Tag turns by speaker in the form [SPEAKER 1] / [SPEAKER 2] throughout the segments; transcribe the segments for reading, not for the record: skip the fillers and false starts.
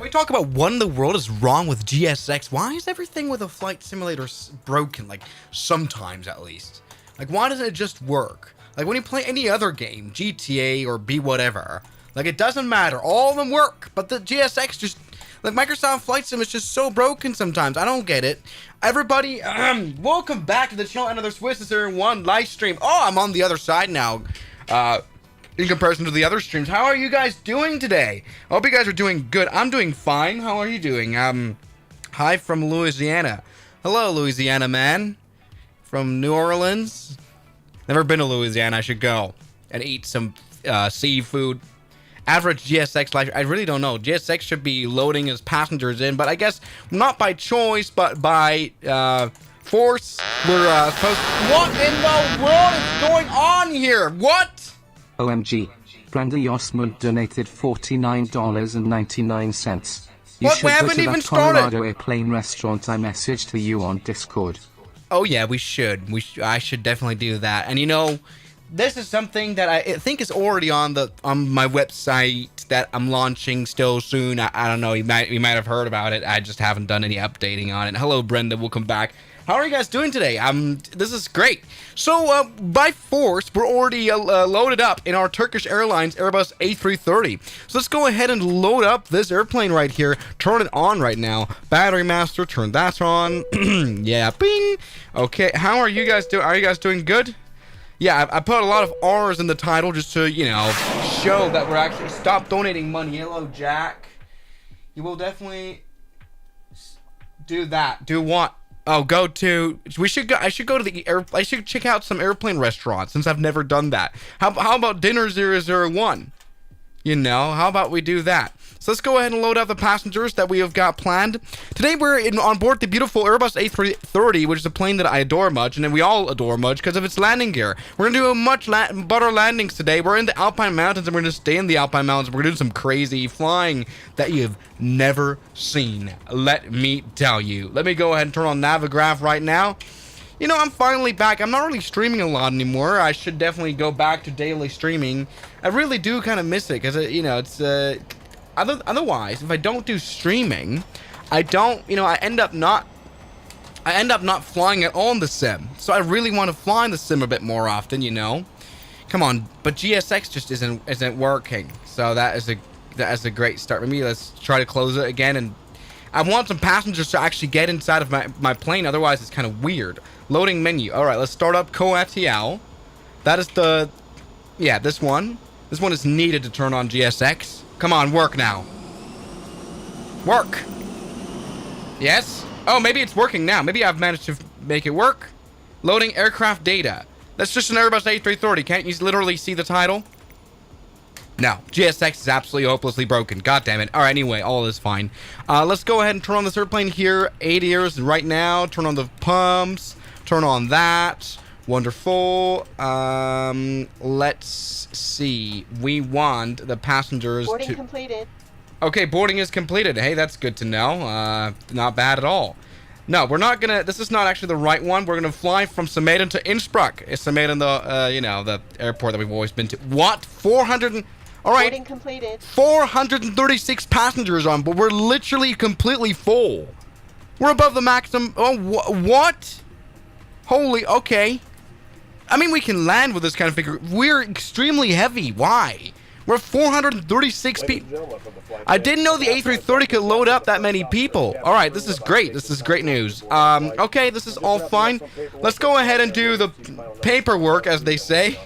[SPEAKER 1] we talk about what in the world is wrong with GSX? Why is everything with a flight simulator broken? Like, sometimes at least. Like, why doesn't it just work? Like, when you play any other game, GTA or be whatever, like, it doesn't matter. All of them work, but the GSX just... Like, Microsoft Flight Sim is just so broken sometimes. I don't get it. Everybody, welcome back to the channel. Another Swiss is here in one live stream. Oh, I'm on the other side now. In comparison to the other streams. How are you guys doing today? I hope you guys are doing good. I'm doing fine. How are you doing? Hi from Louisiana. Hello, Louisiana man. From New Orleans. Never been to Louisiana. I should go and eat some seafood. Average GSX life, I really don't know. GSX should be loading his passengers in, but I guess not by choice, but by force. We're supposed to... What in the world is going on here? What?
[SPEAKER 2] OMG. Brenda Yosmund donated $49.99. You
[SPEAKER 1] What?
[SPEAKER 2] should
[SPEAKER 1] We
[SPEAKER 2] go
[SPEAKER 1] haven't
[SPEAKER 2] to
[SPEAKER 1] even
[SPEAKER 2] that
[SPEAKER 1] started.
[SPEAKER 2] Colorado airplane restaurant I messaged to you on Discord.
[SPEAKER 1] Oh yeah, we should. I should definitely do that. And you know, this is something that I think is already on my website that I'm launching still soon. I don't know. You might have heard about it. I just haven't done any updating on it. Hello, Brenda. Welcome back. How are you guys doing today? This is great. So, by force, we're already loaded up in our Turkish Airlines Airbus A330. So let's go ahead and load up this airplane right here. Turn it on right now. Battery master, turn that on. Yeah, bing. Okay, how are you guys doing? Are you guys doing good? Yeah, I put a lot of R's in the title just to, you know, show that we're actually... Stop donating money. Hello, Jack. You will definitely do that. Do what? Oh, go to... I should go to the I should check out some airplane restaurants since I've never done that. How about dinner 001? You know, how about we do that? So let's go ahead and load up the passengers that we have got planned. Today we're on board the beautiful Airbus A330, which is a plane that I adore much, and then we all adore much because of its landing gear. We're going to do much better landings today. We're in the Alpine Mountains, and we're going to stay in the Alpine Mountains. We're going to do some crazy flying that you've never seen. Let me tell you. Let me go ahead and turn on Navigraph right now. You know, I'm finally back. I'm not really streaming a lot anymore. I should definitely go back to daily streaming. I really do kind of miss it because, you know, it's... Otherwise, if I don't do streaming, I don't, you know, I end up not flying at all in the sim. So I really want to fly in the sim a bit more often, you know. Come on, but GSX just isn't working. So that is a great start. Maybe let's try to close it again, and I want some passengers to actually get inside of my plane. Otherwise, it's kind of weird. Loading menu. All right, let's start up Coatial. That is the, yeah, this one. This one is needed to turn on GSX. Come on, work now. Work. Yes? Oh, maybe it's working now. Maybe I've managed to make it work. Loading aircraft data. That's just an Airbus A330. Can't you literally see the title? No. GSX is absolutely hopelessly broken. God damn it. Alright, anyway, all is fine. Let's go ahead and turn on this airplane here. 8 ears right now. Turn on the pumps. Turn on that. Wonderful. Let's see. We want the passengers
[SPEAKER 3] Boarding completed.
[SPEAKER 1] Okay, boarding is completed. Hey, that's good to know. Not bad at all. No, we're not gonna... This is not actually the right one. We're gonna fly from Sumedan to Innsbruck. It's Sumedan, the, you know, the airport that we've always been to. What? 400 and... All right.
[SPEAKER 3] Boarding completed.
[SPEAKER 1] 436 passengers on board. We're literally completely full. We're above the maximum... Oh, what? Holy... Okay. I mean, we can land with this kind of figure. We're extremely heavy. Why? We're 436 people. I didn't know the A330 could load up that many people. All right, this is great. This is great news. Okay, this is all fine. Let's go ahead and do the paperwork, as they say.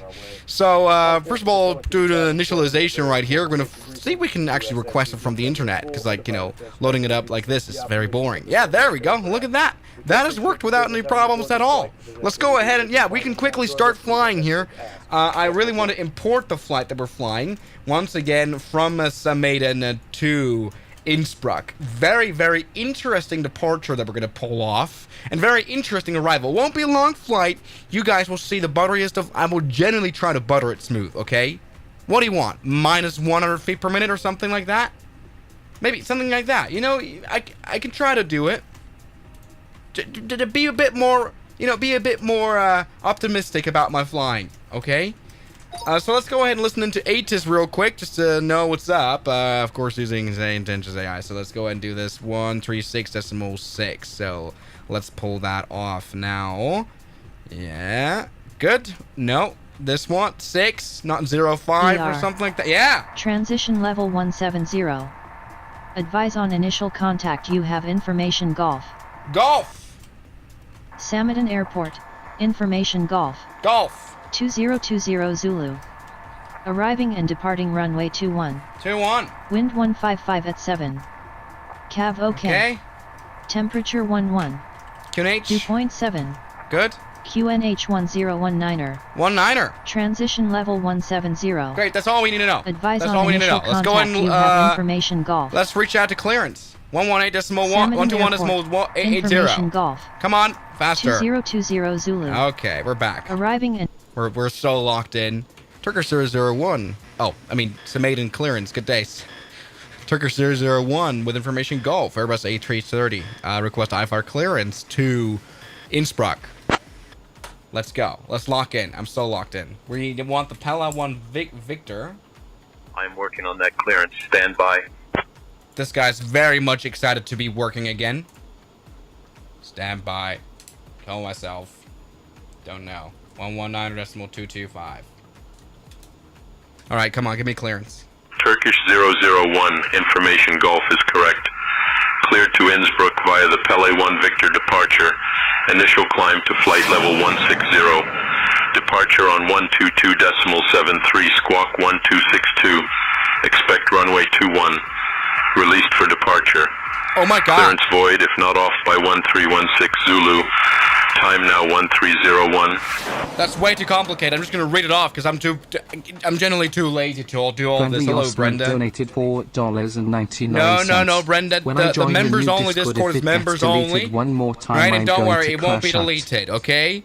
[SPEAKER 1] So, first of all, do the initialization right here. We're going to see if we can actually request it from the internet. Because, like, you know, loading it up like this is very boring. Yeah, there we go. Look at that. That has worked without any problems at all. Let's go ahead and, yeah, we can quickly start flying here. I really want to import the flight that we're flying. Once again, from Sumedan to Innsbruck. Very, very interesting departure that we're going to pull off. And very interesting arrival. Won't be a long flight. You guys will see the butteriest of... I will generally try to butter it smooth, okay? What do you want? Minus 100 feet per minute or something like that? Maybe something like that. You know, I can try to do it. To be a bit more, you know, be a bit more optimistic about my flying, okay? So let's go ahead and listen into ATIS real quick just to know what's up. Of course, using Intelligence AI. So let's go ahead and do this 136.6. So let's pull that off now. Yeah. Good. No. This one. 6, not 05 or something like that. Yeah.
[SPEAKER 3] Transition level 170. Advise on initial contact. You have information golf.
[SPEAKER 1] Golf.
[SPEAKER 3] Samadin Airport. Information golf.
[SPEAKER 1] Golf.
[SPEAKER 3] 2020 Zulu. Arriving and departing runway 21.
[SPEAKER 1] 21.
[SPEAKER 3] Wind 155 at 7. Cav OK.
[SPEAKER 1] Okay.
[SPEAKER 3] Temperature 11.
[SPEAKER 1] QNH.
[SPEAKER 3] Dew point 7.
[SPEAKER 1] Good.
[SPEAKER 3] QNH 1019er.
[SPEAKER 1] 19er.
[SPEAKER 3] Transition level 170.
[SPEAKER 1] Great. That's all we need to know.
[SPEAKER 3] Advise
[SPEAKER 1] That's
[SPEAKER 3] on
[SPEAKER 1] all we need to know.
[SPEAKER 3] initial
[SPEAKER 1] Let's go ahead
[SPEAKER 3] contact.
[SPEAKER 1] and
[SPEAKER 3] You have information golf.
[SPEAKER 1] let's reach out to clearance. 118.1,
[SPEAKER 3] Samadin
[SPEAKER 1] 121.880.
[SPEAKER 3] Information golf.
[SPEAKER 1] Come on, faster.
[SPEAKER 3] 2020 Zulu.
[SPEAKER 1] Okay, we're back.
[SPEAKER 3] Arriving and
[SPEAKER 1] We're so locked in. Turkish 001. Oh, I mean, Samadin clearance. Good days. Turkish 001 with information golf. Airbus A330. Request IFR clearance to Innsbruck. Let's go. Let's lock in. I'm so locked in. We want the Pella 1 Victor.
[SPEAKER 4] I'm working on that clearance. Stand by.
[SPEAKER 1] This guy's very much excited to be working again. Stand by. Tell myself. Don't know. 119.225. Alright, come on, give me clearance.
[SPEAKER 4] Turkish 001, information golf is correct. Cleared to Innsbruck via the Pele 1 Victor departure. Initial climb to flight level 160. Departure on 122.73, squawk 1262. Expect runway 21. Released for departure.
[SPEAKER 1] Oh my god.
[SPEAKER 4] Clearance void if not off by 1316 Zulu. Time now 1301.
[SPEAKER 1] That's way too complicated. I'm just gonna read it off because I'm generally too lazy to do all this. Hello, Brenda.
[SPEAKER 2] Donated $4.99.
[SPEAKER 1] No, Brenda. The members only Discord is members only.
[SPEAKER 2] One more time,
[SPEAKER 1] right, and don't worry,
[SPEAKER 2] to
[SPEAKER 1] it won't be
[SPEAKER 2] crash out.
[SPEAKER 1] deleted, okay?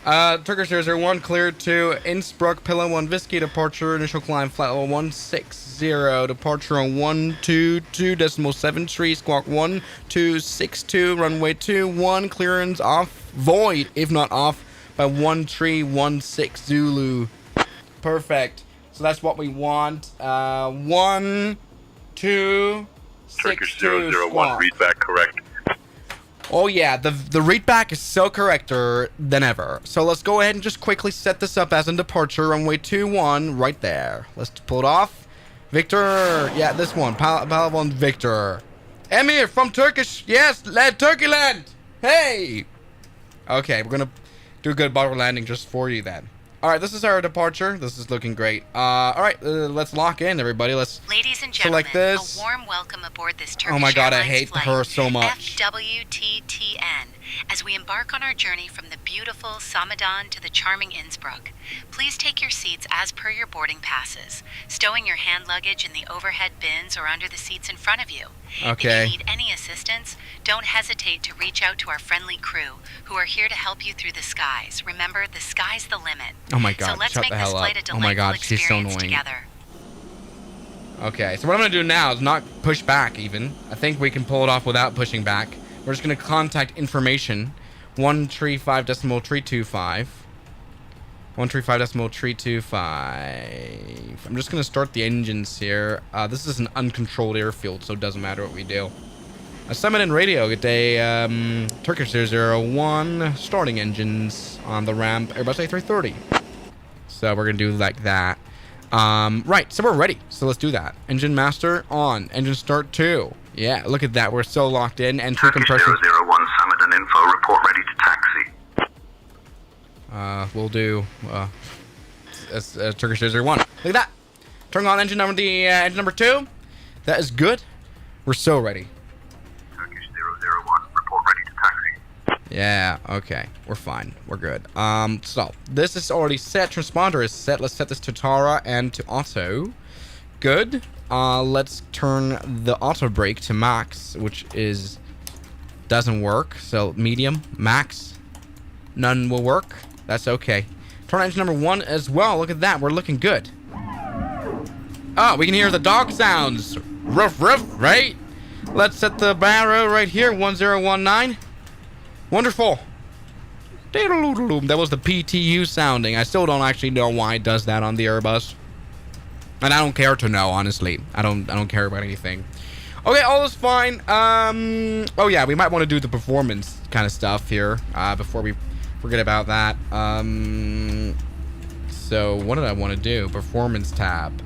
[SPEAKER 1] Turkish 001 cleared to Innsbruck, Pillow 1 Whiskey, departure, initial climb, flight level 160, departure on 122.73, squawk 1262, runway 21, clearance off, void, if not off, by 1316 Zulu. Perfect. So that's what we want. 1, 2, 6,
[SPEAKER 4] Turkish
[SPEAKER 1] 2,
[SPEAKER 4] 001,
[SPEAKER 1] squawk.
[SPEAKER 4] read back correct.
[SPEAKER 1] Oh yeah, the readback is so correcter than ever. So let's go ahead and just quickly set this up as a departure, runway 21, right there. Let's pull it off. Victor, yeah, this one, Palawan Victor. Emir from Turkish, yes, Turkey land. Hey. Okay, we're gonna do a good bottle landing just for you then. All right, this is our departure. This is looking great. All right, let's lock in, everybody. Let's
[SPEAKER 5] Ladies and gentlemen,
[SPEAKER 1] select this.
[SPEAKER 5] a warm welcome aboard this Turkish
[SPEAKER 1] Oh my God, I
[SPEAKER 5] Airlines
[SPEAKER 1] hate
[SPEAKER 5] flight,
[SPEAKER 1] her so much.
[SPEAKER 5] FWTTN, as we embark on our journey from the beautiful Samadan to the charming Innsbruck. Please take your seats as per your boarding passes, stowing your hand luggage in the overhead bins or under the seats in front of you.
[SPEAKER 1] Okay.
[SPEAKER 5] If you need any assistance, don't hesitate to reach out to our friendly crew, who are here to help you through the skies. Remember, the sky's the limit.
[SPEAKER 1] Oh my God,
[SPEAKER 5] So let's
[SPEAKER 1] shut
[SPEAKER 5] make
[SPEAKER 1] the
[SPEAKER 5] this
[SPEAKER 1] hell
[SPEAKER 5] flight
[SPEAKER 1] up.
[SPEAKER 5] a
[SPEAKER 1] Oh
[SPEAKER 5] delightful
[SPEAKER 1] my God, she's so
[SPEAKER 5] experience
[SPEAKER 1] annoying.
[SPEAKER 5] together.
[SPEAKER 1] Okay, so what I'm going to do now is not push back even. I think we can pull it off without pushing back. We're just going to contact information 135.325. 135.325. I'm just going to start the engines here. This is an uncontrolled airfield, so it doesn't matter what we do. Summit and radio, good day. Turkish 001, starting engins on the ramp, Airbus A330. So we're going to do like that. Right, so we're ready. So let's do that. Engine master on. Engine start 2. Yeah, look at that. We're so locked in. And 2 compression.
[SPEAKER 4] 001, Samadan info, report ready to taxi.
[SPEAKER 1] We'll do Turkish 001. Look at that. Turn on engine number engine 2. That is good. We're so ready.
[SPEAKER 4] Turkish 001, report ready to taxi.
[SPEAKER 1] Yeah, okay. We're fine. We're good. So this is already set. Transponder is set. Let's set this to Tara and to auto. Good. Let's turn the auto brake to max, which doesn't work. So medium, max, none will work. That's okay. Turn engine number 1 as well. Look at that. We're looking good. Oh, we can hear the dog sounds. Ruff, ruff, right? Let's set the barrow right here. 1019. Wonderful. That was the PTU sounding. I still don't actually know why it does that on the Airbus. And I don't care to know, honestly. I don't care about anything. Okay, all is fine. Oh yeah, we might want to do the performance kind of stuff here before we forget about that. So what did I want to do? Performance tab.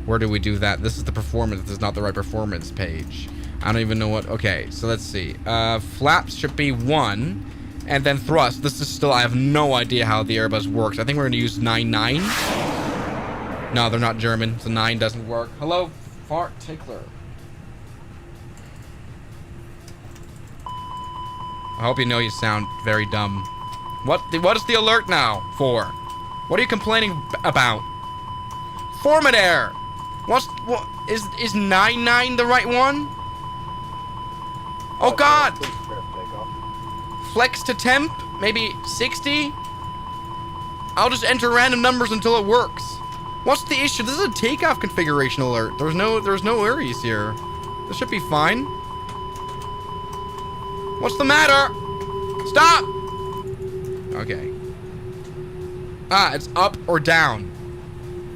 [SPEAKER 1] Where do we do that? This is the performance. This is not the right performance page. I don't even know what. Okay, so let's see. Flaps should be 1, and then thrust. This is still. I have no idea how the Airbus works. I think we're gonna use 99. No, they're not German. So 9 doesn't work. Hello, fart tickler. I hope you know you sound very dumb. What is the alert now for? What are you complaining about? Format error. What is 99 the right one? Oh God. Flex to temp, maybe 60. I'll just enter random numbers until it works. What's the issue? This is a takeoff configuration alert. There's no worries here. This should be fine. What's the matter? Stop! Okay. Ah, it's up or down.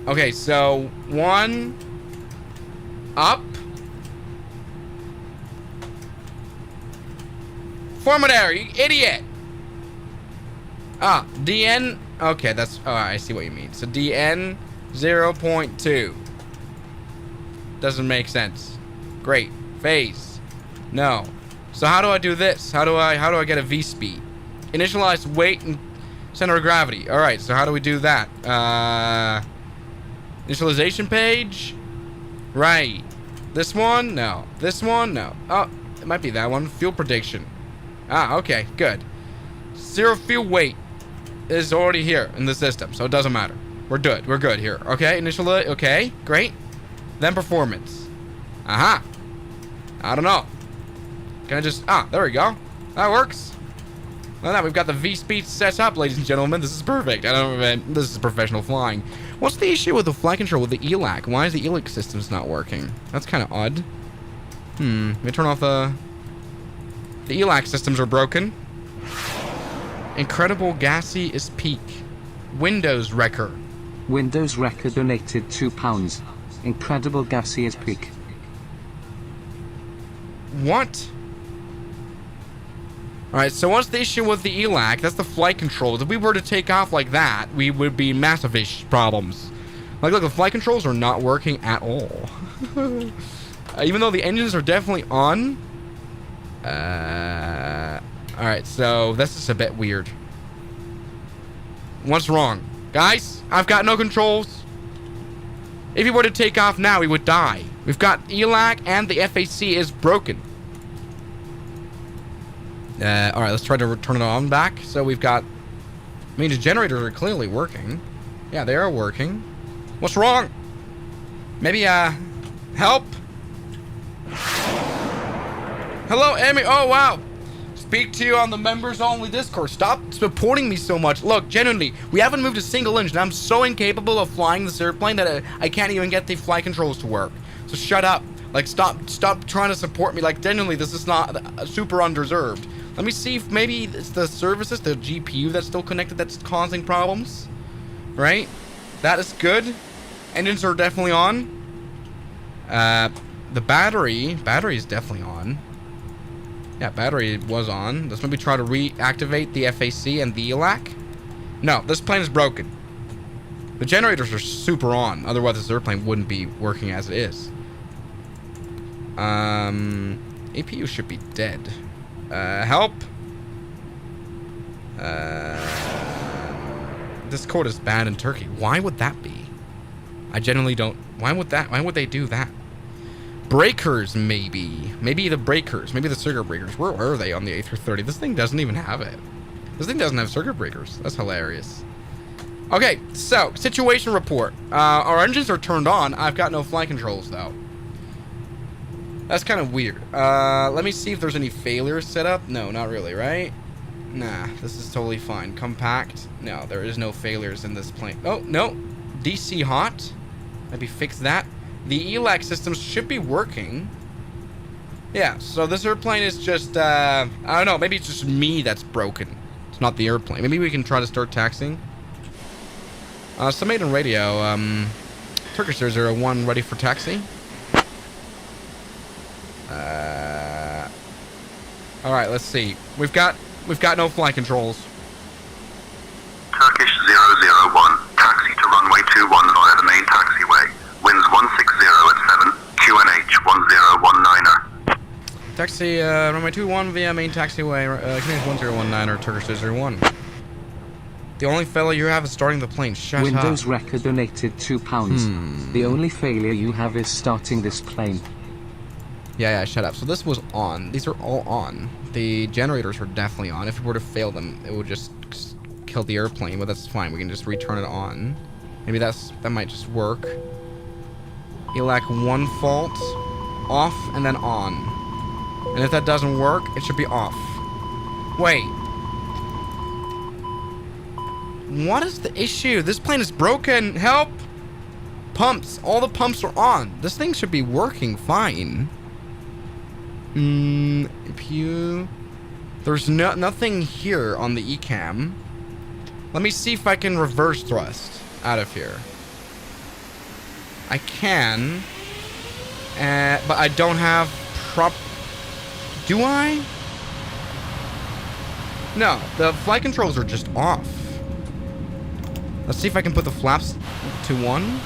[SPEAKER 1] Okay, so 1 up. Format error, you idiot! Ah, DN. Okay, that's. Oh, I see what you mean. So DN 0.2. Doesn't make sense. Great. Phase. No. So how do I do this? How do I get a V speed? Initialize weight and center of gravity. All right. So how do we do that? Initialization page. Right. This one? No. This one? No. Oh, it might be that one. Fuel prediction. Ah, okay. Good. Zero fuel weight is already here in the system, so it doesn't matter. We're good. We're good here. Okay. Initialize. Okay. Great. Then performance. Aha. I don't know. Can I just... Ah, there we go. That works. Well, now we've got the V-speed set up, ladies and gentlemen. This is perfect. This is professional flying. What's the issue with the flight control with the ELAC? Why is the ELAC systems not working? That's kind of odd. Let me turn off the ELAC systems are broken. Incredible gassy is peak. Windows Wrecker.
[SPEAKER 2] Windows Wrecker donated £2. Incredible gassy is peak.
[SPEAKER 1] What? Alright, so what's the issue with the ELAC? That's the flight controls. If we were to take off like that, we would be massive-ish problems. Like, look, the flight controls are not working at all. Even though the engines are definitely on. Alright, so this is a bit weird. What's wrong? Guys, I've got no controls. If he were to take off now, he would die. We've got ELAC and the FAC is broken. Alright, let's try to turn it on back. So we've got... I mean, the generators are clearly working. Yeah, they are working. What's wrong? Maybe, help? Hello, Amy. Oh, wow. Speak to you on the members-only Discord. Stop supporting me so much. Look, genuinely, we haven't moved a single inch, and I'm so incapable of flying this airplane that I can't even get the flight controls to work. So shut up. Like, stop trying to support me. Like, genuinely, this is not super undeserved. Let me see if maybe it's the services, the GPU that's still connected that's causing problems. Right? That is good. Engines are definitely on. The battery is definitely on. Yeah, battery was on. Let's maybe try to reactivate the FAC and the ELAC. No, this plane is broken. The generators are super on. Otherwise, this airplane wouldn't be working as it is. APU should be dead. Help. This code is bad in Turkey. Why would that be? I generally don't. Why would they do that? Breakers, maybe. Maybe the breakers. Maybe the circuit breakers. Where are they on the A330? This thing doesn't even have it. This thing doesn't have circuit breakers. That's hilarious. Okay, so, situation report. Our engines are turned on. I've got no flight controls, though. That's kind of weird. Let me see if there's any failures set up. No, not really, right? Nah, this is totally fine. Compact. No, there is no failures in this plane. Oh, no. DC hot. Maybe fix that. The ELAC systems should be working. Yeah, so this airplane is just, I don't know, maybe it's just me that's broken. not the airplane. Maybe we can try to start taxiing. Summate on radio. Turkish 001 ready for taxi. All right, let's see. We've got no flight controls.
[SPEAKER 4] Turkish 001, taxi to runway 21 via the main taxiway. Winds 160 at 7, QNH 1019er.
[SPEAKER 1] Taxi runway 21 via main taxiway. QNH 1019er, Turkish 001. The only failure you have is starting the plane. Shut
[SPEAKER 2] Windows
[SPEAKER 1] up.
[SPEAKER 2] Wrecker donated £2. The only failure you have is starting this plane.
[SPEAKER 1] Yeah, shut up. So this was on. These are all on. The generators are definitely on. If we were to fail them, it would just kill the airplane. But that's fine. We can just return it on. Maybe that might just work. ELAC 1 fault, off, and then on. And if that doesn't work, it should be off. Wait. What is the issue? This plane is broken. Help! Pumps. All the pumps are on. This thing should be working fine. There's nothing here on the ECAM. Let me see if I can reverse thrust out of here. I can. But I don't have Do I? No, the flight controls are just off. Let's see if I can put the flaps to 1.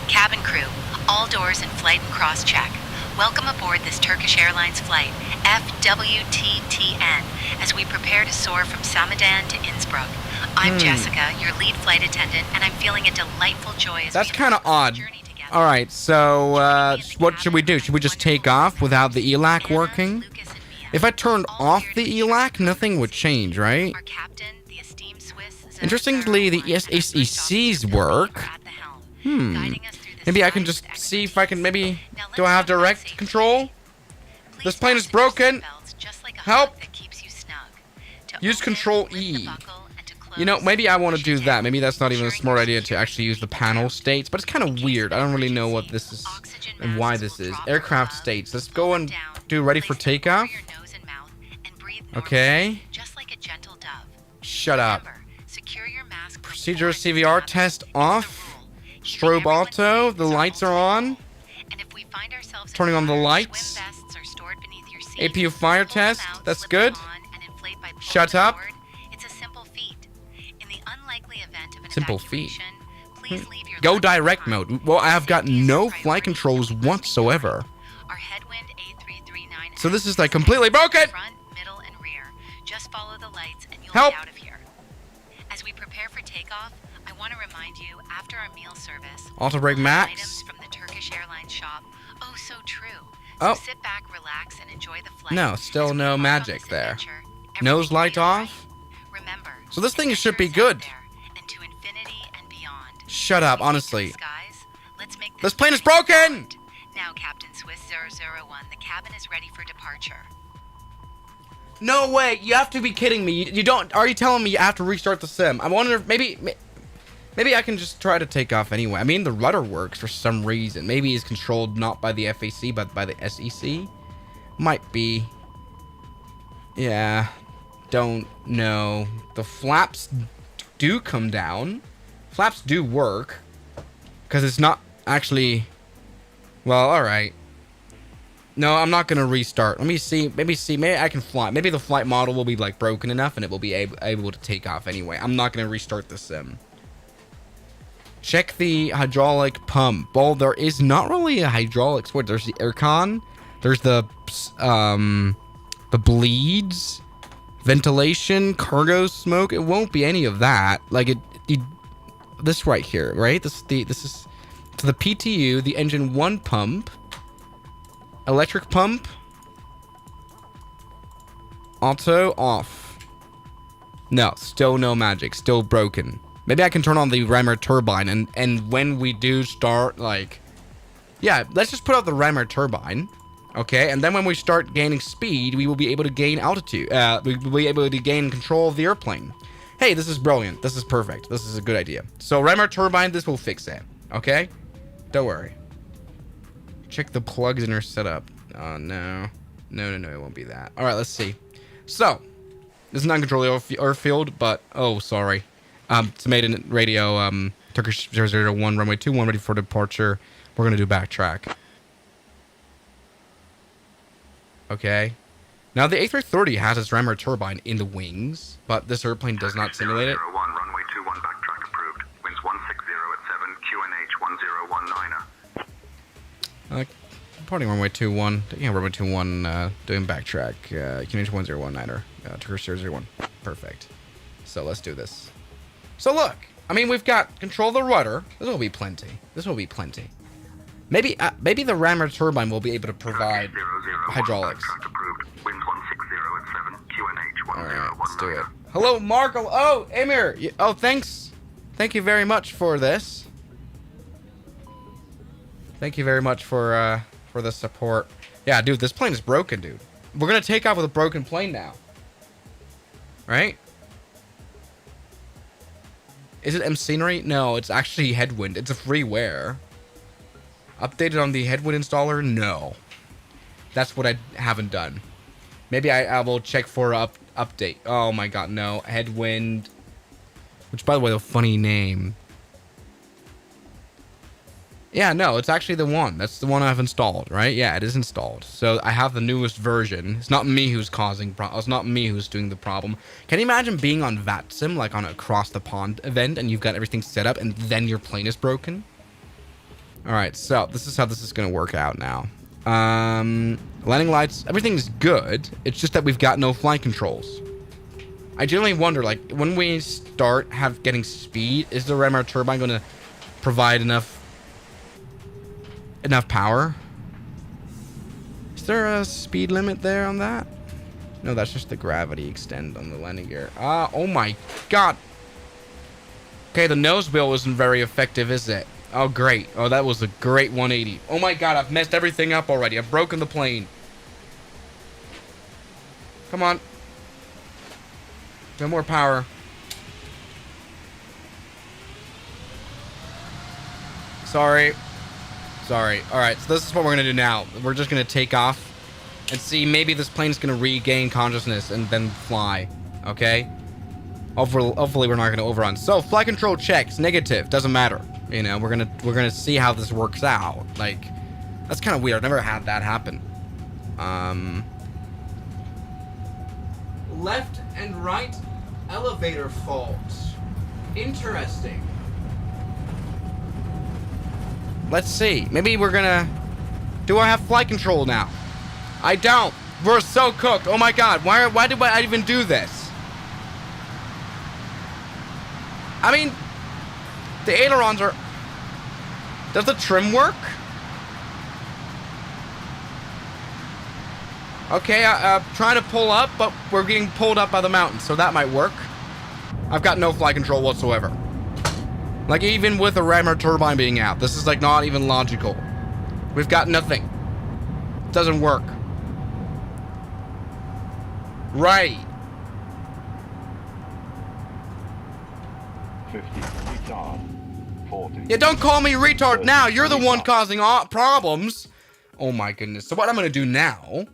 [SPEAKER 5] Cabin crew, all doors in flight and cross-check. Welcome aboard this Turkish Airlines flight, FWTTN, as we prepare to soar from Samadan to Innsbruck. I'm Jessica, your lead flight attendant, and I'm feeling a delightful joy as
[SPEAKER 1] That's
[SPEAKER 5] we
[SPEAKER 1] kind of
[SPEAKER 5] embark on
[SPEAKER 1] odd.
[SPEAKER 5] this journey together.
[SPEAKER 1] Alright, so what should we do? Should we just take off without the ELAC working?
[SPEAKER 5] Lucas, and Mia,
[SPEAKER 1] If I turned
[SPEAKER 5] all
[SPEAKER 1] off
[SPEAKER 5] here
[SPEAKER 1] the
[SPEAKER 5] to cheer
[SPEAKER 1] ELAC,
[SPEAKER 5] us
[SPEAKER 1] nothing would
[SPEAKER 5] on.
[SPEAKER 1] change, right?
[SPEAKER 5] Our captain, the esteemed Swiss,
[SPEAKER 1] Interestingly, the SACs work. Maybe I can just see if I can maybe... Do I have direct control? This plane is broken. Help! Use Control E. You know, maybe I want to do that. Maybe that's not even a smart idea to actually use the panel states, but it's kind of weird. I don't really know what this is and why this is. Aircraft states. Let's go and do ready for takeoff. Okay. Shut up. Procedure CVR test off. Strobe auto. The lights are on. Turning on the lights. APU fire test. That's good. Shut up.
[SPEAKER 5] It's a simple feat. In the unlikely event of an
[SPEAKER 1] Simple feat.
[SPEAKER 5] evacuation, please leave your
[SPEAKER 1] Go
[SPEAKER 5] laptop
[SPEAKER 1] direct
[SPEAKER 5] behind.
[SPEAKER 1] mode. Well, I have got no
[SPEAKER 5] Priority
[SPEAKER 1] flight controls
[SPEAKER 5] list
[SPEAKER 1] whatsoever.
[SPEAKER 5] Our headwind A339
[SPEAKER 1] So this is like completely broken.
[SPEAKER 5] Front, middle, and rear. Just follow the lights and you'll
[SPEAKER 1] Help.
[SPEAKER 5] be out of here. As we prepare for takeoff, I want to remind you after our meal service,
[SPEAKER 1] Auto brake
[SPEAKER 5] we'll have items
[SPEAKER 1] max.
[SPEAKER 5] from the Turkish Airlines shop. Oh, so true.
[SPEAKER 1] Oh.
[SPEAKER 5] So sit back, relax, and enjoy the flight.
[SPEAKER 1] No, still
[SPEAKER 5] As we
[SPEAKER 1] no
[SPEAKER 5] embark on
[SPEAKER 1] magic
[SPEAKER 5] this
[SPEAKER 1] there.
[SPEAKER 5] adventure,
[SPEAKER 1] Nose
[SPEAKER 5] everything will
[SPEAKER 1] light
[SPEAKER 5] be all right.
[SPEAKER 1] off.
[SPEAKER 5] Remember,
[SPEAKER 1] So this thing should
[SPEAKER 5] adventure
[SPEAKER 1] be
[SPEAKER 5] is
[SPEAKER 1] good.
[SPEAKER 5] out there, and to infinity and beyond.
[SPEAKER 1] Shut up,
[SPEAKER 5] As we
[SPEAKER 1] honestly.
[SPEAKER 5] take to the skies, let's make
[SPEAKER 1] This plane is
[SPEAKER 5] journey
[SPEAKER 1] broken!
[SPEAKER 5] count. Now, Captain Swiss 001, the cabin is ready for departure.
[SPEAKER 1] No way! You have to be kidding me. You don't. Are you telling me you have to restart the sim? I wonder if maybe I can just try to take off anyway. I mean, the rudder works for some reason. Maybe it's controlled not by the FAC but by the SEC. Might be. Yeah. Don't know. The flaps do come down. Flaps do work. Because it's not actually... Well, alright. No, I'm not going to restart. Let me see. Maybe I can fly. Maybe the flight model will be like broken enough and it will be able to take off anyway. I'm not going to restart the sim. Check the hydraulic pump. Well, there is not really a hydraulic switch. There's the aircon. There's the bleeds, ventilation, cargo smoke. It won't be any of that. Like this right here, right? This is to the PTU, the engine 1 pump, electric pump, auto off. No, still no magic. Still broken. Maybe I can turn on the rammer turbine and when we do start, like, yeah, let's just put out the rammer turbine, okay? And then when we start gaining speed, we will be able to gain altitude. We will be able to gain control of the airplane. Hey, this is brilliant. This is perfect. This is a good idea. So rammer turbine, this will fix it, okay? Don't worry. Check the plugs in our setup. Oh, no. No, it won't be that. All right, let's see. So, This is an uncontrolled airfield, but oh, sorry. It's made in radio. Turkish 001, runway 21, ready for departure. We're gonna do backtrack. Okay. Now the A330 has its rammer turbine in the wings, but this airplane does not simulate it.
[SPEAKER 4] 001, runway 21, backtrack approved. Winds 160 at 7, QNH 10190.
[SPEAKER 1] Departing runway 21. Yeah, runway 21, doing backtrack. QNH 1019er. Turkish 001. Perfect. So let's do this. So look, I mean, we've got control of the rudder. This will be plenty. This will be plenty. Maybe the rammer turbine will be able to provide hydraulics. Alright, let's do it. Hello, Marco. Oh, Emir. Oh, thanks. Thank you very much for this. Thank you very much for the support. Yeah, dude, this plane is broken, dude. We're gonna take off with a broken plane now. Right? Is it M-Scenery? No, it's actually Headwind. It's a freeware. Updated on the Headwind installer? No. That's what I haven't done. Maybe I will check for update. Oh my god, no. Headwind. Which, by the way, a funny name. Yeah, no, it's actually the one. That's the one I've installed, right? Yeah, it is installed. So I have the newest version. It's not me who's causing problems. It's not me who's doing the problem. Can you imagine being on VATSIM, like on a across the pond event, and you've got everything set up, and then your plane is broken? Alright, so this is how this is going to work out now. Landing lights, everything's good. It's just that we've got no flight controls. I generally wonder, like, when we start getting speed, is the rammer turbine going to provide enough power? Is there a speed limit there on that? No, that's just the gravity extend on the landing gear. Oh my god. Okay, the nose wheel isn't very effective, is it? Oh, great. Oh, that was a great 180. Oh my god, I've messed everything up already. I've broken the plane. Come on. No more power. Sorry. Alright, so this is what we're going to do now. We're just going to take off and see maybe this plane's going to regain consciousness and then fly. Okay? Hopefully we're not going to overrun. So, flight control checks. Negative. Doesn't matter. You know, we're gonna see how this works out. Like, that's kind of weird. I've never had that happen. Left and right elevator faults. Interesting. Let's see. Maybe we're gonna... Do I have flight control now? I don't. We're so cooked. Oh my god. Why did I even do this? I mean... The ailerons are... Does the trim work? Okay, trying to pull up, but we're getting pulled up by the mountains, so that might work. I've got no flight control whatsoever. Like, even with a rammer turbine being out, this is, like, not even logical. We've got nothing. It doesn't work. Right.
[SPEAKER 6] 50, retard. 40.
[SPEAKER 1] Yeah, don't call me retard now. You're the one causing problems. Oh my goodness. So what I'm gonna do now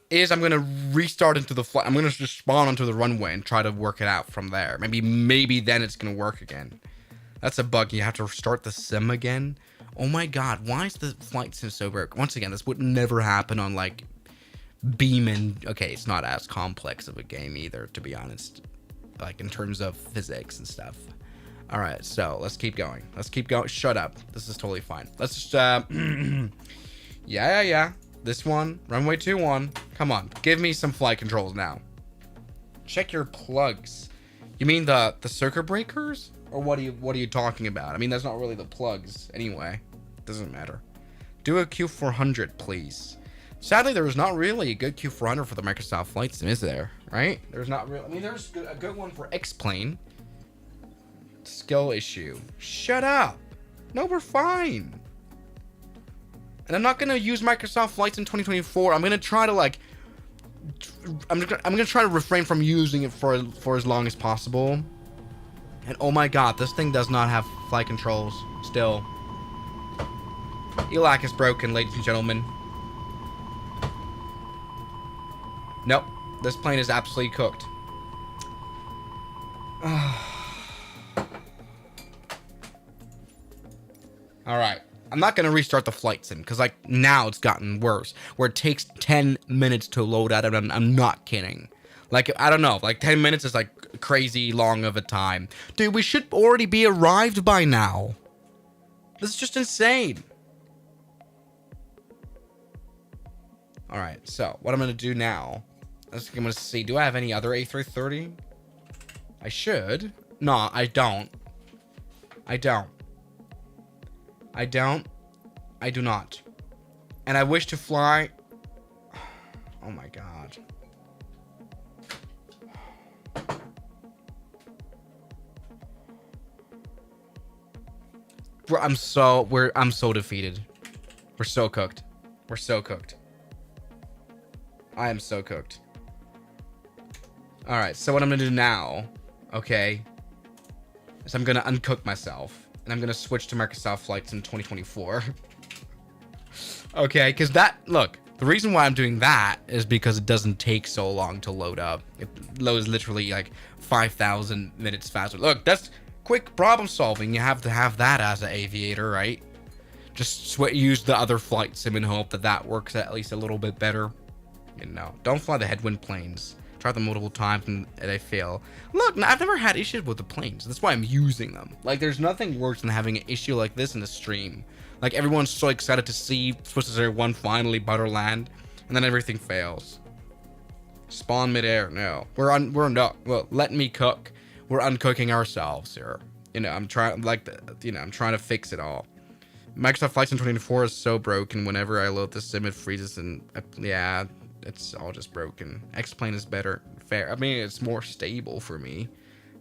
[SPEAKER 1] is I'm gonna restart into the flight. I'm gonna just spawn onto the runway and try to work it out from there. Maybe then it's gonna work again. That's a bug. You have to restart the sim again. Oh my god, why is the flight sim so broken? Once again, this would never happen on like Beam and... Okay, it's not as complex of a game either, to be honest. Like in terms of physics and stuff. Alright, so let's keep going. Let's keep going. Shut up. This is totally fine. Let's just, yeah. This one, runway 21. Come on, give me some flight controls now. Check your plugs. You mean the circuit breakers? Or what are you talking about? I mean, that's not really the plugs anyway. Doesn't matter. Do a Q400, please. Sadly, there is not really a good Q400 for the Microsoft Flight Sim, is there? Right? There's not really. I mean, there's a good one for X-Plane. Skill issue. Shut up. No, we're fine. And I'm not gonna use Microsoft Flights in 2024. I'm gonna try to like. I'm gonna try to refrain from using it for as long as possible. And oh my god, this thing does not have flight controls. Still. ELAC is broken, ladies and gentlemen. Nope. This plane is absolutely cooked. Alright. I'm not going to restart the flight sim, because, like, now it's gotten worse. Where it takes 10 minutes to load out, and I'm not kidding. Like, I don't know. Like, 10 minutes is, like, crazy long of a time. Dude, we should already be arrived by now. This is just insane. Alright, so, what I'm going to do now... I'm going to see, do I have any other A330? I should. No, I don't. I don't. I don't. I do not. And I wish to fly... Oh my god. Bro, I'm so defeated. We're so cooked. We're so cooked. I am so cooked. Alright, so what I'm gonna do now, okay, is I'm gonna uncook myself. And I'm gonna switch to Microsoft flights in 2024. Okay, because that, look, the reason why I'm doing that is because it doesn't take so long to load up. It loads literally like 5,000 minutes faster. Look, that's quick problem solving. You have to have that as an aviator, right? Just use the other flight sim and hope that that works at least a little bit better. You know, don't fly the headwind planes. Try them multiple times and they fail. Look, I've never had issues with the planes. That's why I'm using them. Like, there's nothing worse than having an issue like this in the stream. Like, everyone's so excited to see Swiss Air 1 finally butterland, and then everything fails. Spawn midair. No, we're not. Well, let me cook. We're uncooking ourselves here. You know, I'm trying I'm trying to fix it all. Microsoft Flights in 2024 is so broken. Whenever I load the sim, it freezes and yeah. It's all just broken. X-Plane is better. Fair. I mean, it's more stable for me.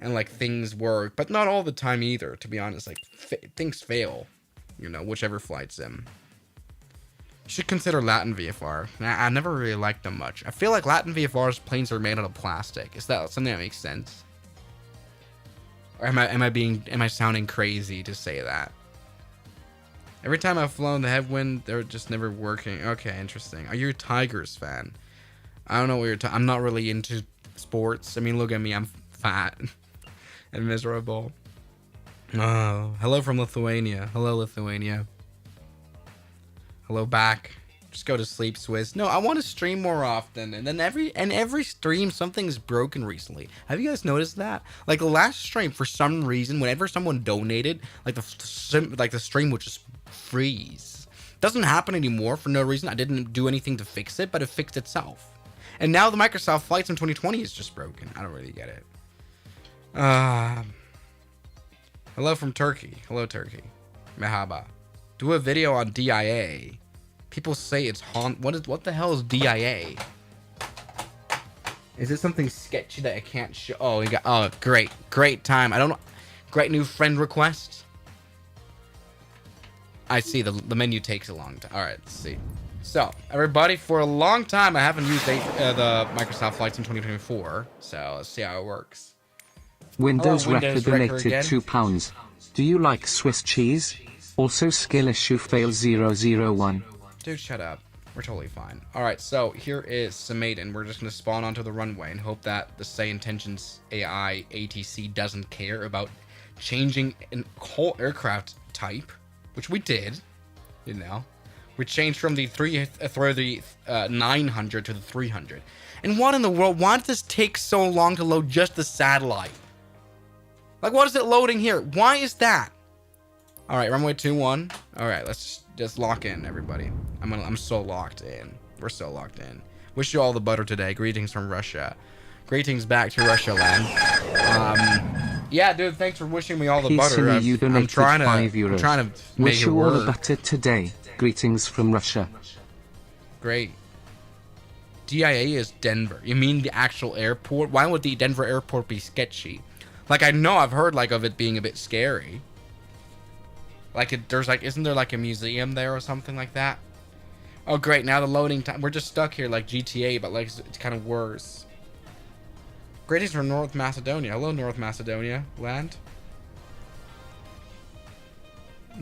[SPEAKER 1] And, like, things work. But not all the time either, to be honest. Like, things fail. You know, whichever flight sim. You should consider Latin VFR. I never really liked them much. I feel like Latin VFR's planes are made out of plastic. Is that something that makes sense? Or am I sounding crazy to say that? Every time I've flown the headwind, they're just never working. Okay, interesting. Are you a Tigers fan? I don't know what you're talking. I'm not really into sports. I mean, look at me. I'm fat and miserable. Oh, hello from Lithuania. Hello, Lithuania. Hello back. Just go to sleep, Swiss. No, I want to stream more often. And then every stream, something's broken recently. Have you guys noticed that? Like the last stream, for some reason, whenever someone donated, like the stream would just freeze. Doesn't happen anymore for no reason. I didn't do anything to fix it, but it fixed itself. And now the Microsoft Flights in 2020 is just broken. I don't really get it. Hello from Turkey. Hello, Turkey. Mehaba. Do a video on DIA. People say it's what the hell is DIA? Is it something sketchy that I can't show? Oh, you got, oh, great time. I don't know. Great new friend request. I see the menu takes a long time. All right, let's see. So, everybody, for a long time, I haven't used the Microsoft Flights in 2024. So, let's see how it works.
[SPEAKER 2] Windows
[SPEAKER 1] Windows
[SPEAKER 2] Wrecker
[SPEAKER 1] Wrecker
[SPEAKER 2] donated
[SPEAKER 1] again.
[SPEAKER 2] £2. Do you like Swiss cheese? Also skill issue fail 001.
[SPEAKER 1] Dude, shut up. We're totally fine. All right, so here is Samaden. We're just going to spawn onto the runway and hope that the Say Intentions AI ATC doesn't care about changing a whole aircraft type, which we did, you know. We changed from the 900 to the 300. And what in the world? Why does this take so long to load just the satellite? Like, what is it loading here? Why is that? All right, runway 21. All right, let's just lock in, everybody. I'm so locked in. We're so locked in. Wish you all the butter today. Greetings from Russia. Greetings back to Russia land. Yeah, dude, thanks for wishing me all the butter. I'm trying to make
[SPEAKER 2] Wish
[SPEAKER 1] it
[SPEAKER 2] you all the
[SPEAKER 1] work.
[SPEAKER 2] butter today. Greetings from Russia.
[SPEAKER 1] Great. DIA is Denver. You mean the actual airport? Why would the Denver airport be sketchy? Like, I know I've heard like of it being a bit scary. Like, isn't there like a museum there or something like that? Oh, great. Now the loading time. We're just stuck here like GTA, but like it's kind of worse. Greetings from North Macedonia. Hello, North Macedonia land.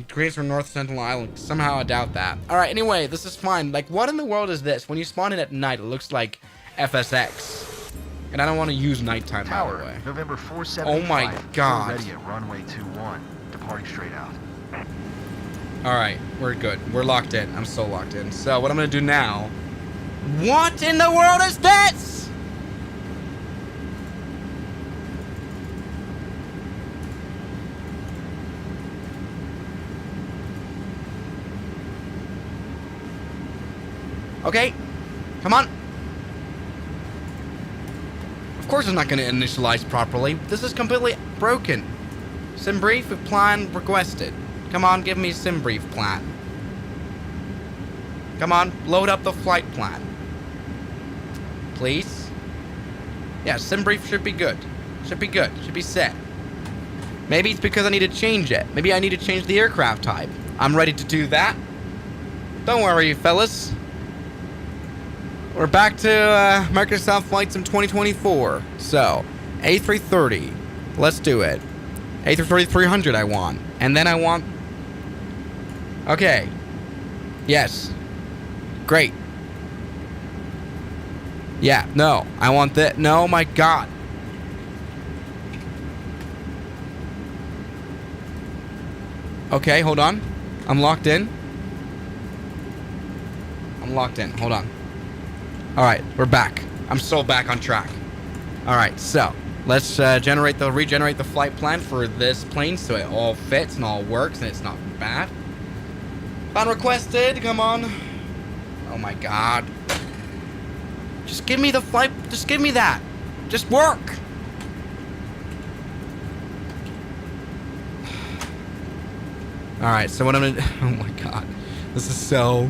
[SPEAKER 1] Greetings from North Sentinel Island. Somehow I doubt that. Alright, anyway, this is fine. Like, what in the world is this? When you spawn in at night, it looks like FSX. And I don't want to use nighttime, by the
[SPEAKER 7] Tower,
[SPEAKER 1] way.
[SPEAKER 7] November 475.
[SPEAKER 1] Oh my God.
[SPEAKER 7] Ready at runway 21. Departing straight out.
[SPEAKER 1] Alright, we're good. We're locked in. I'm so locked in. So, what I'm going to do now... What in the world is this? Okay. Come on. Of course it's not going to initialize properly. This is completely broken. Sim brief plan requested. Come on, give me sim brief plan. Come on, load up the flight plan. Please. Yeah, sim brief should be good. Should be good. Should be set. Maybe it's because I need to change it. Maybe I need to change the aircraft type. I'm ready to do that. Don't worry, fellas. We're back to Microsoft Flight Sim 2024. So, A330. Let's do it. A330-300 I want. And then I want... Okay. Yes. Great. Yeah, no. I want that. No, my God. Okay, hold on. I'm locked in. I'm locked in. Hold on. Alright, we're back. I'm so back on track. Alright, so let's regenerate the flight plan for this plane so it all fits and all works and it's not bad. Plan requested, come on. Oh my God. Just give me the flight, just give me that. Just work. Alright, so what I'm gonna, oh my God. This is so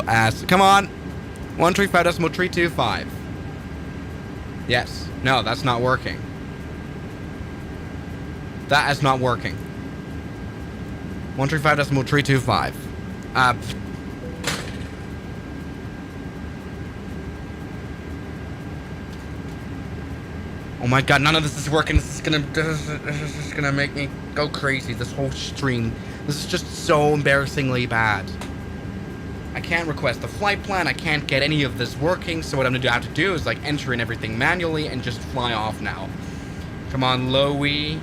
[SPEAKER 1] ass. Come on. 135.325. Yes. No, that's not working. That is not working. 135.325. Oh my God, none of this is working. This is gonna make me go crazy. This whole stream. This is just so embarrassingly bad. I can't request the flight plan. I can't get any of this working. So what I'm gonna have to do is like enter in everything manually and just fly off now. Come on, Lowy.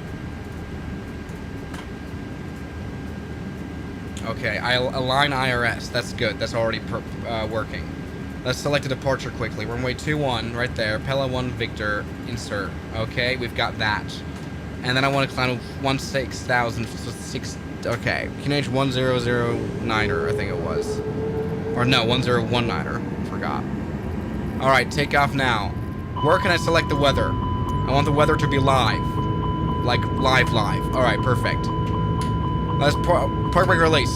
[SPEAKER 1] Okay, I'll align IRS. That's good. That's already working. Let's select a departure quickly. Runway 21, right there. Pella 1 Victor, insert. Okay, we've got that. And then I want to climb 16,000. Okay, QNH 1009er, I think it was. Or no, 1019er. Forgot. Alright, take off now. Where can I select the weather? I want the weather to be live. Like, live. Alright, perfect. Let's park brake release.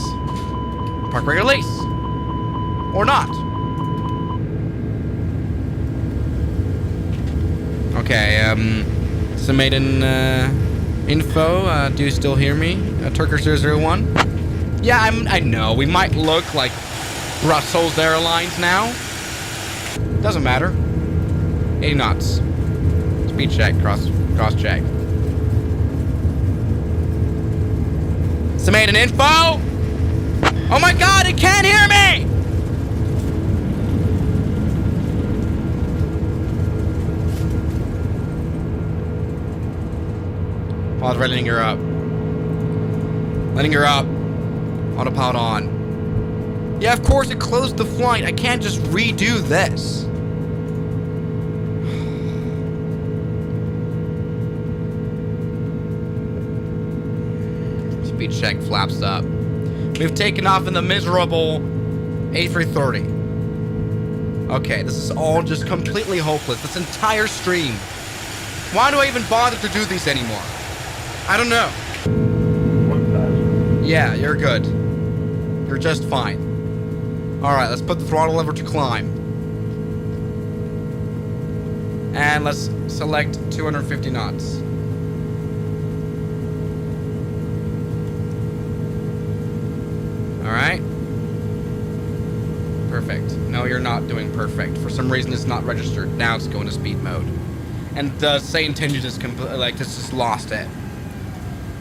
[SPEAKER 1] Park brake release. Or not. Okay, Maiden info, do you still hear me? Turkish 001? Yeah, I know, we might look like Brussels Airlines now. Doesn't matter. 80 knots. Speed check, cross check. Maiden info! Oh my God, it can't hear me! Pause, letting her up. Letting her up. Autopilot on. Yeah, of course it closed the flight. I can't just redo this. Speed check, flaps up. We've taken off in the miserable A330. Okay, this is all just completely hopeless. This entire stream. Why do I even bother to do these anymore? I don't know.
[SPEAKER 6] 1,000.
[SPEAKER 1] Yeah, you're good. You're just fine. Alright, let's put the throttle lever to climb. And let's select 250 knots. Alright. Perfect. No, you're not doing perfect. For some reason, it's not registered. Now it's going to speed mode. And the say intention is like, this just lost it.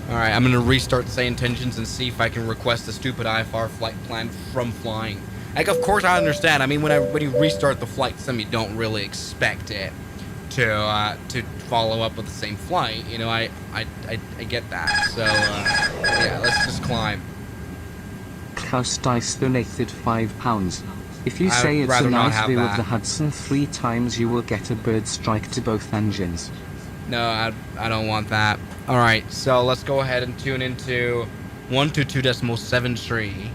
[SPEAKER 1] Alright, I'm gonna restart say intentions and see if I can request the stupid IFR flight plan from flying. Like, of course, I understand. I mean, when you restart the flight sim, you don't really expect it to follow up with the same flight. You know, I get that. So yeah, let's just climb.
[SPEAKER 2] Klaus Dice donated £5. If you
[SPEAKER 1] I'd
[SPEAKER 2] say it's a
[SPEAKER 1] rather not
[SPEAKER 2] nice
[SPEAKER 1] have
[SPEAKER 2] view
[SPEAKER 1] that.
[SPEAKER 2] of the Hudson 3 times, you will get a bird strike to both engines.
[SPEAKER 1] No, I don't want that. All right, so let's go ahead and tune into 122.73.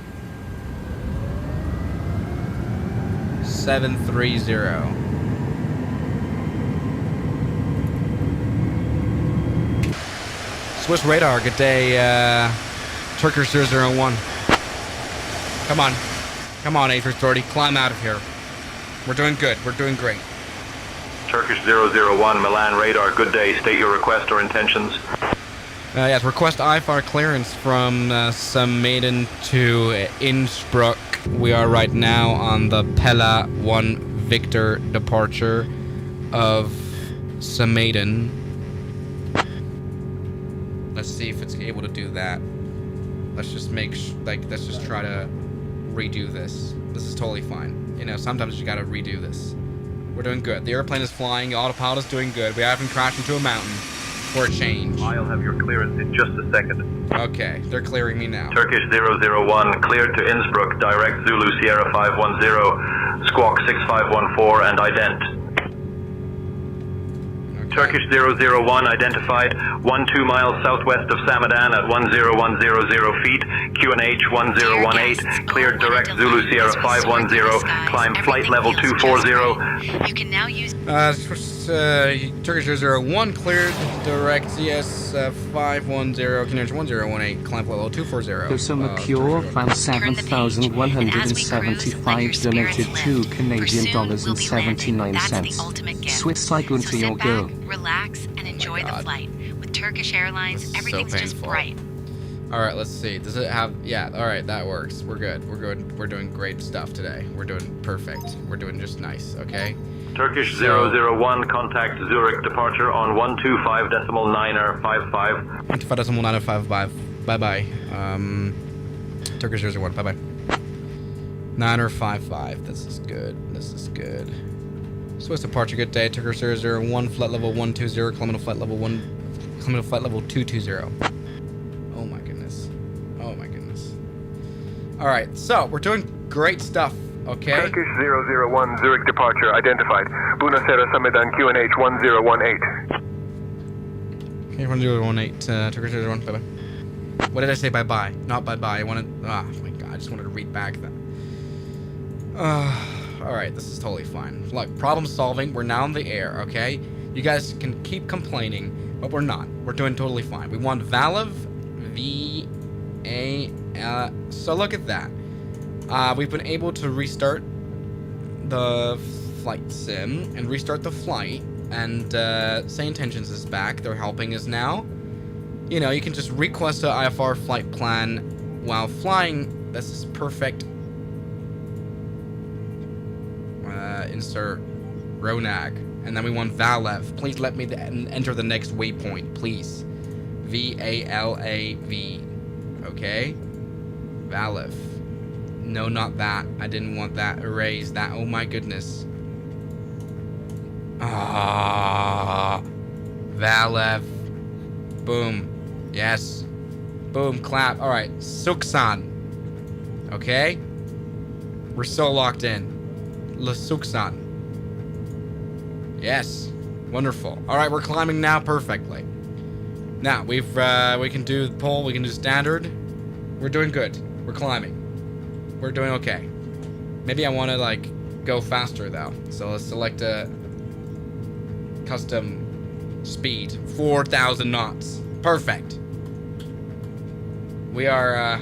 [SPEAKER 1] 730. Swiss radar, good day, Turkish 001. Come on, A330, climb out of here. We're doing good, we're doing great.
[SPEAKER 4] Turkish 001, Milan radar, good day. State your request or intentions.
[SPEAKER 1] Yes, request IFR clearance from Samaden to Innsbruck. We are right now on the Pella 1 Victor departure of Samaden. Let's see if it's able to do that. Let's just let's just try to redo this. This is totally fine. You know, sometimes you gotta redo this. We're doing good. The airplane is flying. The autopilot is doing good. We haven't crashed into a mountain for a change.
[SPEAKER 4] I'll have your clearance in just a second.
[SPEAKER 1] Okay, they're clearing me now.
[SPEAKER 4] Turkish 001, cleared to Innsbruck, direct Zulu Sierra 510, squawk 6514 and ident. Turkish 001 identified 12 miles southwest of Samadan at 10100 feet, QNH 1018, cleared direct Zulu Sierra 510, climb flight level 240.
[SPEAKER 5] You can now use
[SPEAKER 1] Turkish 001 cleared direct CS 510, QNH 1018, climb flight level 240.
[SPEAKER 2] Osama Pure fan 7,175 donated $2 Swiss cycle to your girl.
[SPEAKER 5] Relax and enjoy the flight. With Turkish Airlines, everything's just bright.
[SPEAKER 1] All right, let's see. Does it have? Yeah. All right, that works. We're good. We're good. We're doing great stuff today. We're doing perfect. We're doing just nice. Okay.
[SPEAKER 4] Turkish 001, contact Zurich departure on 125.955.
[SPEAKER 1] 125.955. Bye bye. Turkish 001. Bye bye. 955. This is good. This is good. Swiss departure, good day. Turkish 001, flight level 120, climbing to flight level 220. Oh my goodness. Oh my goodness. All right, so we're doing great stuff, okay?
[SPEAKER 8] Turkish 001, Zurich departure identified. Bunasera Samadan QNH 1018.
[SPEAKER 1] Okay, 1018, Turkish 01, bye-bye. What did I say bye-bye? Not bye-bye, I wanted, oh my god, I just wanted to read back that. Alright, this is totally fine. Look, problem solving, we're now in the air, okay? You guys can keep complaining, but we're not. We're doing totally fine. We want Valve, V-A-L, so look at that. We've been able to restart the flight sim and restart the flight, and Say Intentions is back. They're helping us now. You know, you can just request an IFR flight plan while flying. This is perfect. Insert Ronag, and then we want Valev. Please let me enter the next waypoint, please. V-A-L-A-V. Okay? Valev. No, not that. I didn't want that. Erase that. Oh my goodness. Ah. Valev. Boom. Yes. Boom. Clap. All right. Suksan. Okay? We're so locked in. Lasuksan. Yes. Wonderful. All right, we're climbing now perfectly. Now, we can do the pole, we can do standard. We're doing good. We're climbing. We're doing okay. Maybe I want to, like, go faster, though. So let's select a custom speed. 4,000 knots. Perfect. We are,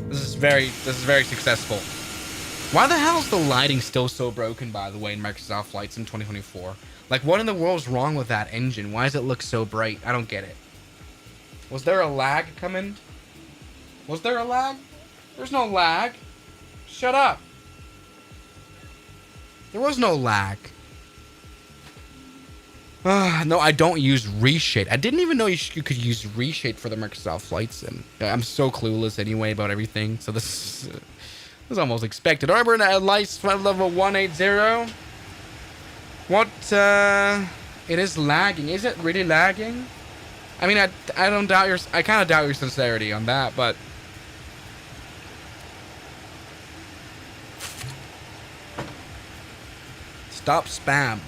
[SPEAKER 1] this is very successful. Why the hell is the lighting still so broken, by the way, in Microsoft Flight Sim 2024? Like, what in the world's wrong with that engine? Why does it look so bright? I don't get it. Was there a lag coming? Was there a lag? There's no lag. Shut up. There was no lag. No, I don't use reshade. I didn't even know you could use reshade for the Microsoft Flight Sim. I'm so clueless anyway about everything. So this is... was almost expected. Alright, we're at light level 180. What, it is lagging. Is it really lagging? I mean, I don't doubt I kind of doubt your sincerity on that, but... Stop spam.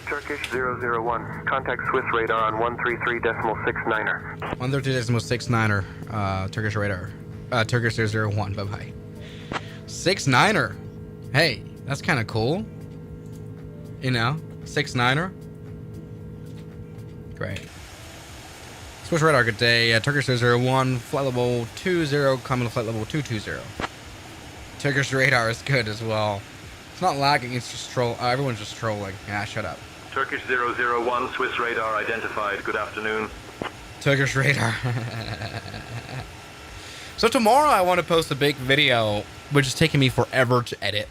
[SPEAKER 8] Turkish 001. Contact Swiss radar on 133.69er.
[SPEAKER 1] 132.69er, Turkish radar. Turkish 001, bye-bye. 69er. Hey, that's kind of cool. You know, 69er. Great. Swiss radar, good day. Turkish 001, flight level 20, coming to flight level 220. Turkish radar is good as well. It's not lagging, it's just everyone's just trolling. Yeah, shut up.
[SPEAKER 4] Turkish 001, Swiss radar identified. Good afternoon.
[SPEAKER 1] Turkish radar. So tomorrow I want to post a big video, which is taking me forever to edit.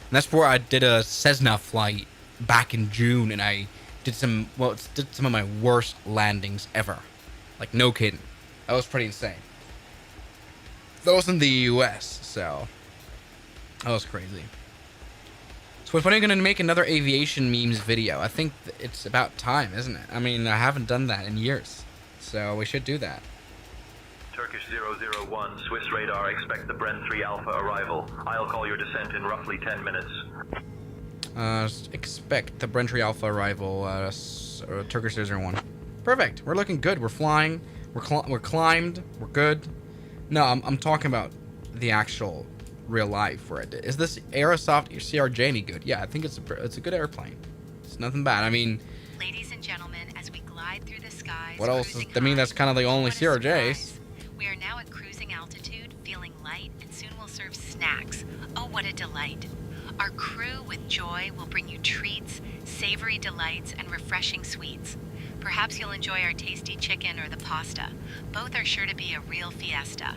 [SPEAKER 1] And that's where I did a Cessna flight back in June, and I did some of my worst landings ever. Like, no kidding. That was pretty insane. That was in the US, so that was crazy. So when are you going to make another aviation memes video? I think it's about time, isn't it? I mean, I haven't done that in years, so we should do that.
[SPEAKER 4] Turkish 001, Swiss radar, expect the Bren 3 Alpha arrival. I'll call your descent in roughly 10 minutes.
[SPEAKER 1] Expect the Bren 3 Alpha arrival, Turkish 001. Perfect. We're looking good. We're flying. We're climbed. We're good. No, I'm talking about the actual real life where I did. Is this Aerosoft CRJ any good? Yeah, I think it's a good airplane. It's nothing bad. I mean,
[SPEAKER 5] Ladies and gentlemen, as we glide through the skies,
[SPEAKER 1] what else?
[SPEAKER 5] cruising
[SPEAKER 1] I mean,
[SPEAKER 5] high,
[SPEAKER 1] that's kind of the only
[SPEAKER 5] what a
[SPEAKER 1] CRJs.
[SPEAKER 5] surprise. We are now at cruising altitude, feeling light, and soon we'll serve snacks. Oh, what a delight. Our crew with joy will bring you treats, savory delights, and refreshing sweets. Perhaps you'll enjoy our tasty chicken or the pasta. Both are sure to be a real fiesta.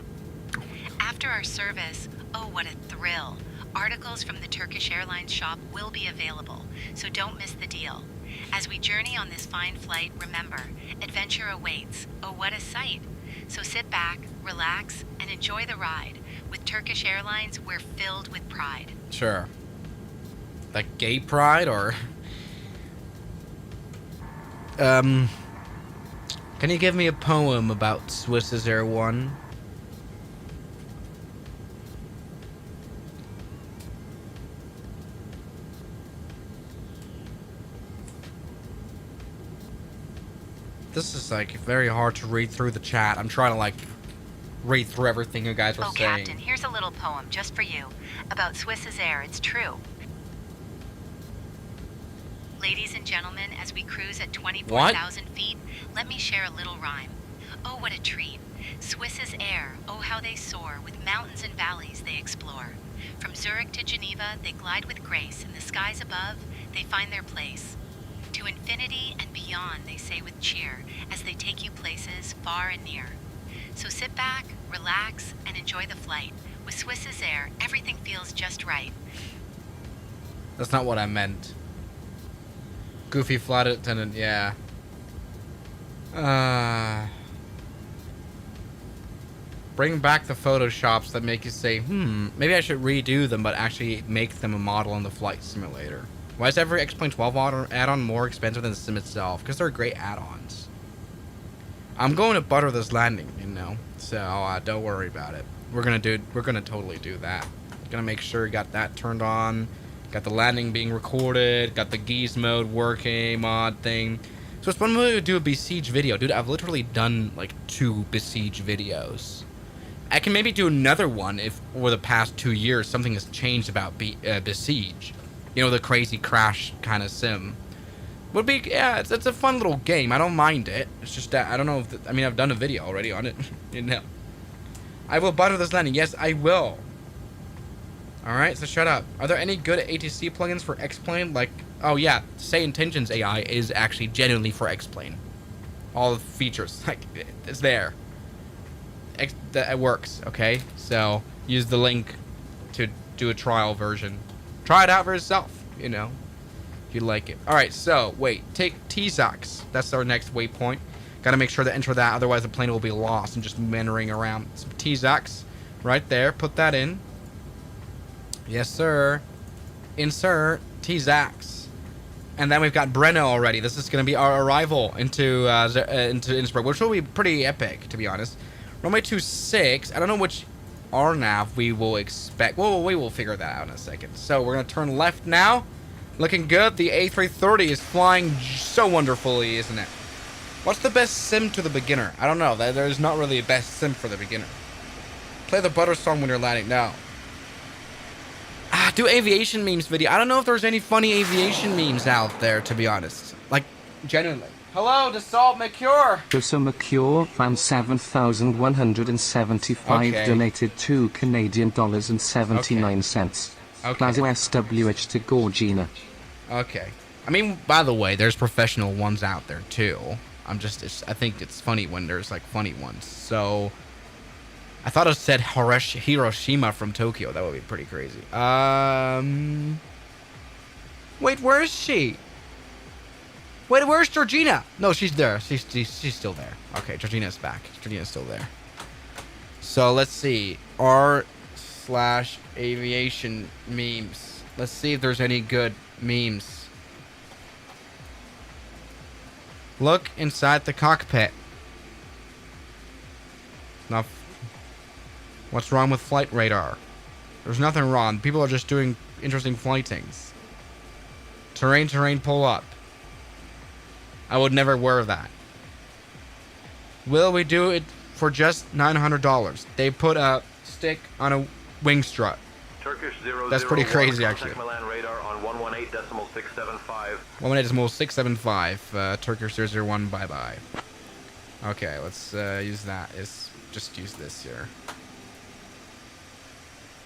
[SPEAKER 5] After our service, oh, what a thrill. Articles from the Turkish Airlines shop will be available, so don't miss the deal. As we journey on this fine flight, remember, adventure awaits. Oh, what a sight. So sit back, relax, and enjoy the ride. With Turkish Airlines, we're filled with pride.
[SPEAKER 1] Sure. Like gay pride, or can you give me a poem about Swiss Air One? This is like very hard to read through the chat. I'm trying to like read through everything you guys are
[SPEAKER 5] Oh,
[SPEAKER 1] saying.
[SPEAKER 5] Captain, here's a little poem just for you about Swiss's air. It's true. Ladies and gentlemen, as we cruise at 24,000 feet, let me share a little rhyme. Oh, what a treat. Swiss's air, oh, how they soar. With mountains and valleys they explore. From Zurich to Geneva, they glide with grace. In the skies above, they find their place. To infinity and beyond, they say with cheer, as they take you places far and near. So sit back, relax, and enjoy the flight. With Swiss's air, everything feels just right.
[SPEAKER 1] That's not what I meant. Goofy flight attendant, yeah. Bring back the photoshops that make you say, maybe I should redo them, but actually make them a model in the flight simulator. Why is every X-Plane 12 add-on more expensive than the sim itself? Because they're great add-ons. I'm going to butter this landing, you know, so don't worry about it. We're gonna totally do that. Gonna make sure we got that turned on, got the landing being recorded, got the geese mode working, mod thing. So it's one way to do a Besiege video, dude. I've literally done like 2 Besiege videos. I can maybe do another one if over the past 2 years something has changed about Besiege. You know, the crazy crash kind of sim. Would be, yeah, it's a fun little game. I don't mind it. It's just that I don't know if, I've done a video already on it. You know. I will butter this landing. Yes, I will. Alright, so shut up. Are there any good ATC plugins for X-Plane? Like, oh yeah, Say Intentions AI is actually genuinely for X-Plane. All the features, like, it's there. It works, okay? So, use the link to do a trial version. Try it out for yourself, you know, if you like it. Alright, so, wait, take T-Sox. That's our next waypoint. Gotta make sure to enter that, otherwise the plane will be lost and just meandering around. Some T-Zax right there. Put that in. Yes, sir. Insert T-Zax. And then we've got Breno already. This is going to be our arrival into Innsbruck, which will be pretty epic, to be honest. Runway 26. I don't know which RNAV we will expect. Well, we will figure that out in a second. So we're going to turn left now. Looking good. The A330 is flying so wonderfully, isn't it? What's the best sim to the beginner? I don't know. There's not really a best sim for the beginner. Play the butter song when you're landing. No. Do aviation memes video. I don't know if there's any funny aviation memes out there, to be honest. Like, genuinely. Hello, Dassault McCure.
[SPEAKER 2] Dassault McCure fan 7,175
[SPEAKER 1] Okay.
[SPEAKER 2] donated $2 Canadian and 79 cents.
[SPEAKER 1] Okay.
[SPEAKER 2] Plaza SWH to Gorgina.
[SPEAKER 1] Okay. I mean, by the way, there's professional ones out there, too. I think it's funny when there's, like, funny ones. So, I thought it said Hiroshima from Tokyo. That would be pretty crazy. Wait, where is she? Wait, where's Georgina? No, she's there. She's still there. Okay, Georgina's back. Georgina's still there. So, let's see. r/aviation memes. Let's see if there's any good memes. Look inside the cockpit. Now, what's wrong with flight radar? There's nothing wrong. People are just doing interesting flightings. Terrain, pull up. I would never wear that. Will we do it for just $900? They put a stick on a wing strut.
[SPEAKER 4] Turkish 001,
[SPEAKER 1] That's pretty crazy, actually.
[SPEAKER 4] Milan radar on 118.675.
[SPEAKER 1] 118.675. Turkish 001, bye-bye. Okay, let's use that. Just use this here.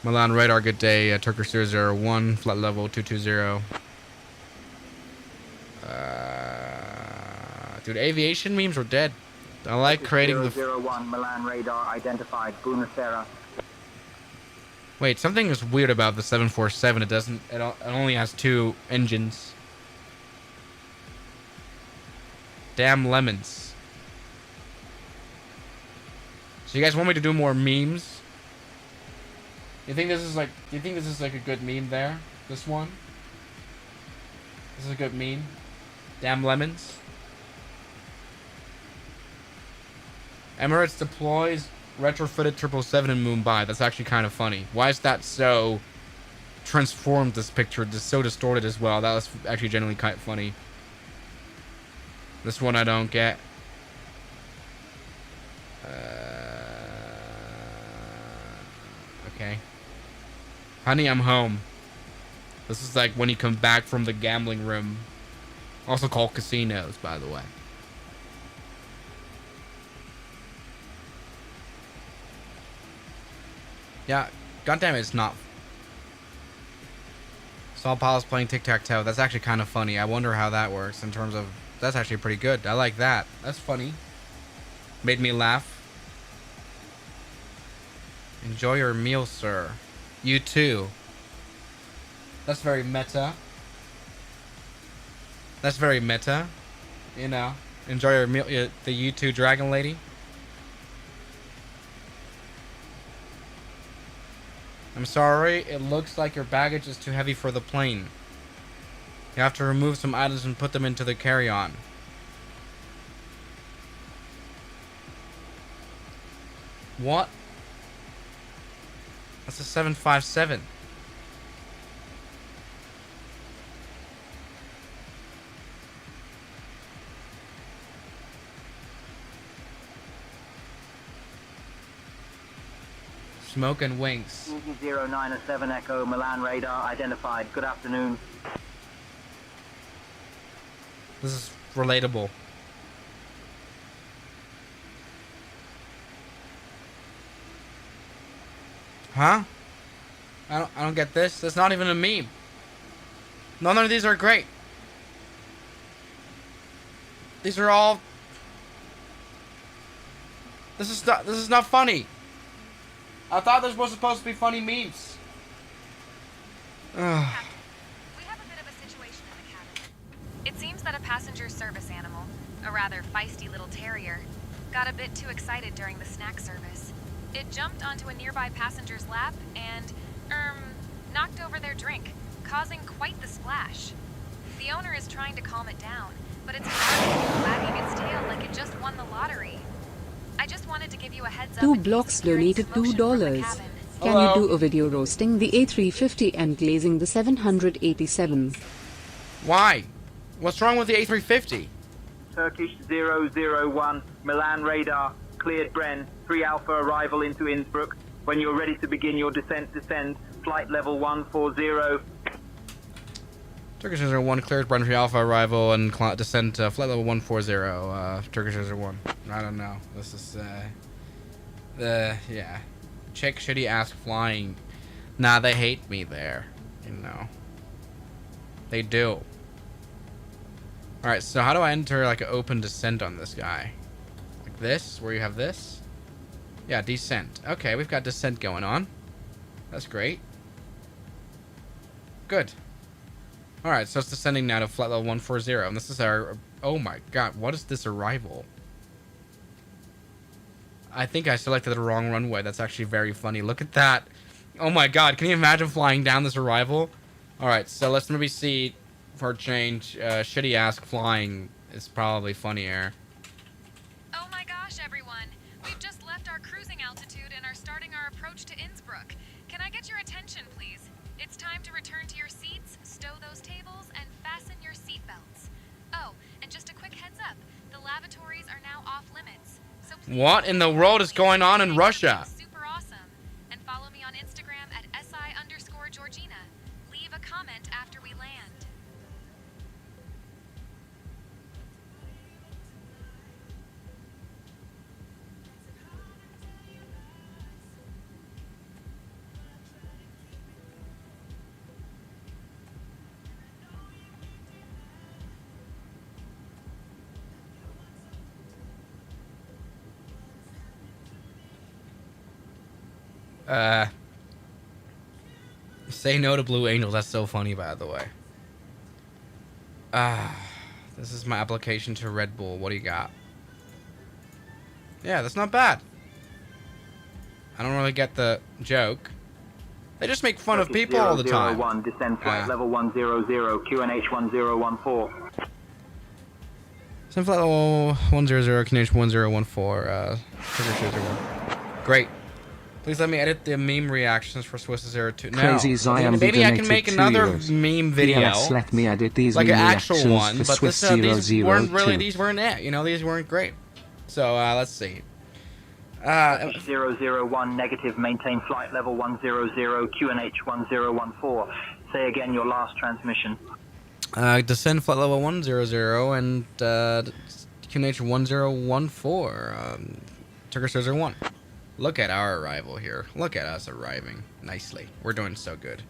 [SPEAKER 1] Milan radar, good day. Turkish 001, flight level 220. Dude, aviation memes are dead. I like creating the...
[SPEAKER 9] 001 Milan radar identified. Bunasera.
[SPEAKER 1] Wait, something is weird about the 747. It only has 2 engines. Damn lemons. So you guys want me to do more memes? You think this is like a good meme there? This one? This is a good meme? Damn lemons. Emirates deploys retrofitted 777 in Mumbai. That's actually kind of funny. Why is that so transformed, this picture? Just so distorted as well. That was actually genuinely quite funny. This one I don't get. Okay. Honey, I'm home. This is like when you come back from the gambling room. Also called casinos, by the way. Yeah, goddamn it, it's not. Saw Palace playing tic-tac-toe. That's actually kind of funny. I wonder how that works in terms of... That's actually pretty good. I like that. That's funny. Made me laugh. Enjoy your meal, sir. You too. That's very meta. That's very meta. You know. Enjoy your meal. The you too dragon lady. I'm sorry, it looks like your baggage is too heavy for the plane. You have to remove some items and put them into the carry-on. What? That's a 757. Smoke and winks.
[SPEAKER 9] 097 Echo Milan radar identified. Good afternoon.
[SPEAKER 1] This is relatable. Huh? I don't get this. That's not even a meme. None of these are great. These are all... This is not funny. I thought this was supposed to be funny memes.
[SPEAKER 10] We have a bit of a situation in the cabin. It seems that a passenger service animal,
[SPEAKER 11] a rather feisty little terrier, got a bit too excited during the snack service. It jumped onto a nearby passenger's lap and, knocked over their drink, causing quite the splash. The owner is trying to calm it down, but it's wagging its tail like it just won the lottery. I just wanted to give you a heads up.
[SPEAKER 12] 2 blocks donated $2. Can you do a video roasting the A350 and glazing the 787?
[SPEAKER 1] Why? What's wrong with the A350?
[SPEAKER 9] Turkish 001, Milan radar, cleared Bren, 3 Alpha arrival into Innsbruck. When you're ready to begin your descent, flight level 140.
[SPEAKER 1] Turkish 001 cleared Brun for Alpha arrival and descent flight level 140. Turkish 001. I don't know. This is yeah. Check shitty ass flying. Nah, they hate me there. You know. They do. Alright, so how do I enter like an open descent on this guy? Like this, where you have this? Yeah, descent. Okay, we've got descent going on. That's great. Good. Alright, so it's descending now to flight level 140. And this is our... Oh my god, what is this arrival? I think I selected the wrong runway. That's actually very funny. Look at that. Oh my god, can you imagine flying down this arrival? Alright, so let's maybe see, for a change, shitty ass flying is probably funnier.
[SPEAKER 11] Oh my gosh, everyone. We've just left our cruising altitude and are starting our approach to Innsbruck. Can I get your attention, please? It's time to return to your seats, stow those tables, and fasten your seatbelts. Oh, and just a quick heads up, the lavatories are now off limits. So
[SPEAKER 1] what in the world is going on in Russia?
[SPEAKER 11] Super awesome. And follow me on Instagram at @SI_Georgina. Leave a comment after we land.
[SPEAKER 1] Say no to Blue Angels. That's so funny, by the way. This is my application to Red Bull. What do you got? Yeah, that's not bad. I don't really get the joke. They just make fun of people all the time.
[SPEAKER 9] 001, descend flight level 100, QNH 1014.
[SPEAKER 1] Descend flight level 100, QNH 1014. Great. Please let me edit the meme reactions for Swiss 02. No.
[SPEAKER 2] Crazy Zion
[SPEAKER 1] maybe I can make another meme video.
[SPEAKER 2] Yes, let me edit these
[SPEAKER 1] like
[SPEAKER 2] meme
[SPEAKER 1] an actual one,
[SPEAKER 2] for
[SPEAKER 1] but
[SPEAKER 2] Swiss
[SPEAKER 1] these weren't really, these weren't it. You know, these weren't great. So, let's see.
[SPEAKER 9] 001 negative, maintain flight level 100, QNH 1014. Say again your last transmission.
[SPEAKER 1] Descend flight level 100 and QNH 1014. Turkish 001. Look at our arrival here. Look at us arriving nicely. We're doing so good.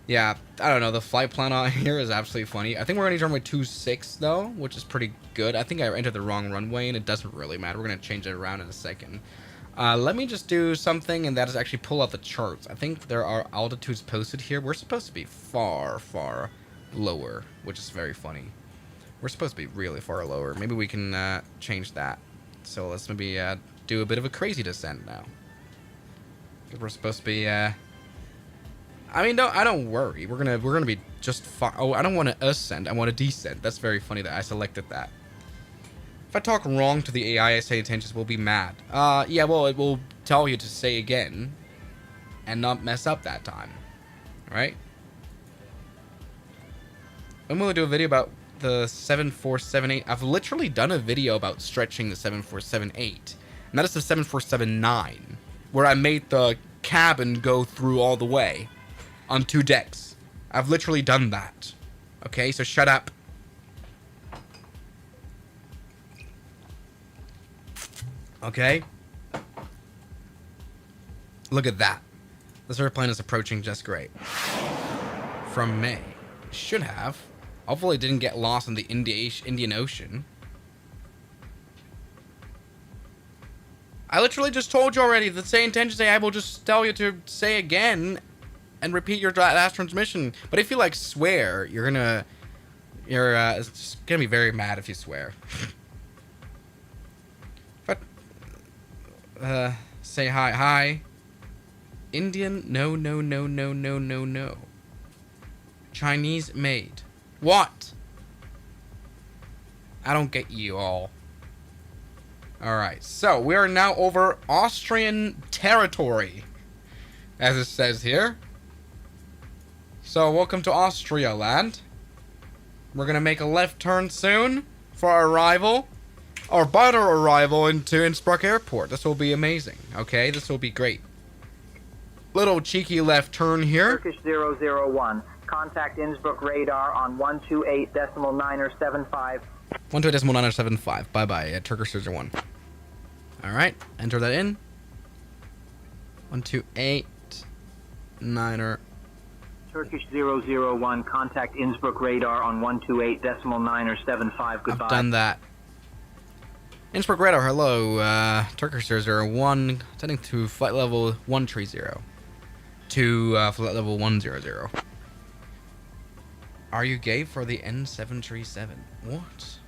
[SPEAKER 1] Yeah, I don't know. The flight plan on here is absolutely funny. I think we're going to use runway 26 though, which is pretty good. I think I entered the wrong runway and it doesn't really matter. We're going to change it around in a second. Let me just do something, and that is actually pull out the charts. I think there are altitudes posted here. We're supposed to be far, far lower, which is very funny. We're supposed to be really far lower. Maybe we can change that. So let's maybe do a bit of a crazy descent now. Because we're supposed to be I mean, I don't worry. We're gonna be just fine. Oh, I don't want to ascend. I want to descend. That's very funny that I selected that. If I talk wrong to the AI, I say intentions will be mad. Yeah, well, it will tell you to say again and not mess up that time. Right? I'm gonna do a video about the 7478. I've literally done a video about stretching the 7478. And that is the 7479, where I made the cabin go through all the way on 2 decks. I've literally done that. Okay, so shut up. Okay? Look at that. This airplane is approaching just great. From May. It should have. Hopefully it didn't get lost in the Indian Ocean. I literally just told you already that say intention say I will just tell you to say again and repeat your last transmission. But if you like swear, you're gonna You're it's gonna be very mad if you swear. But say hi. Hi. Indian? No, no, no, no, no, no, no. Chinese made. What? I don't get you all. Alright, so we are now over Austrian territory, as it says here. So, welcome to Austria land. We're gonna make a left turn soon for our arrival. Our butter arrival into Innsbruck Airport. This will be amazing, okay? This will be great. Little cheeky left turn here.
[SPEAKER 9] Turkish 001. Contact Innsbruck radar on 128.975.
[SPEAKER 1] 128.975. Bye-bye, Turkish 01. Alright, enter that in. 128.9.
[SPEAKER 9] Turkish 001. Contact Innsbruck radar on 128.975. Goodbye.
[SPEAKER 1] I've done that. Innsbruck radar, hello. Turkish 001. Sending to flight level 130. To flight level 100. Are you gay for the N737? What?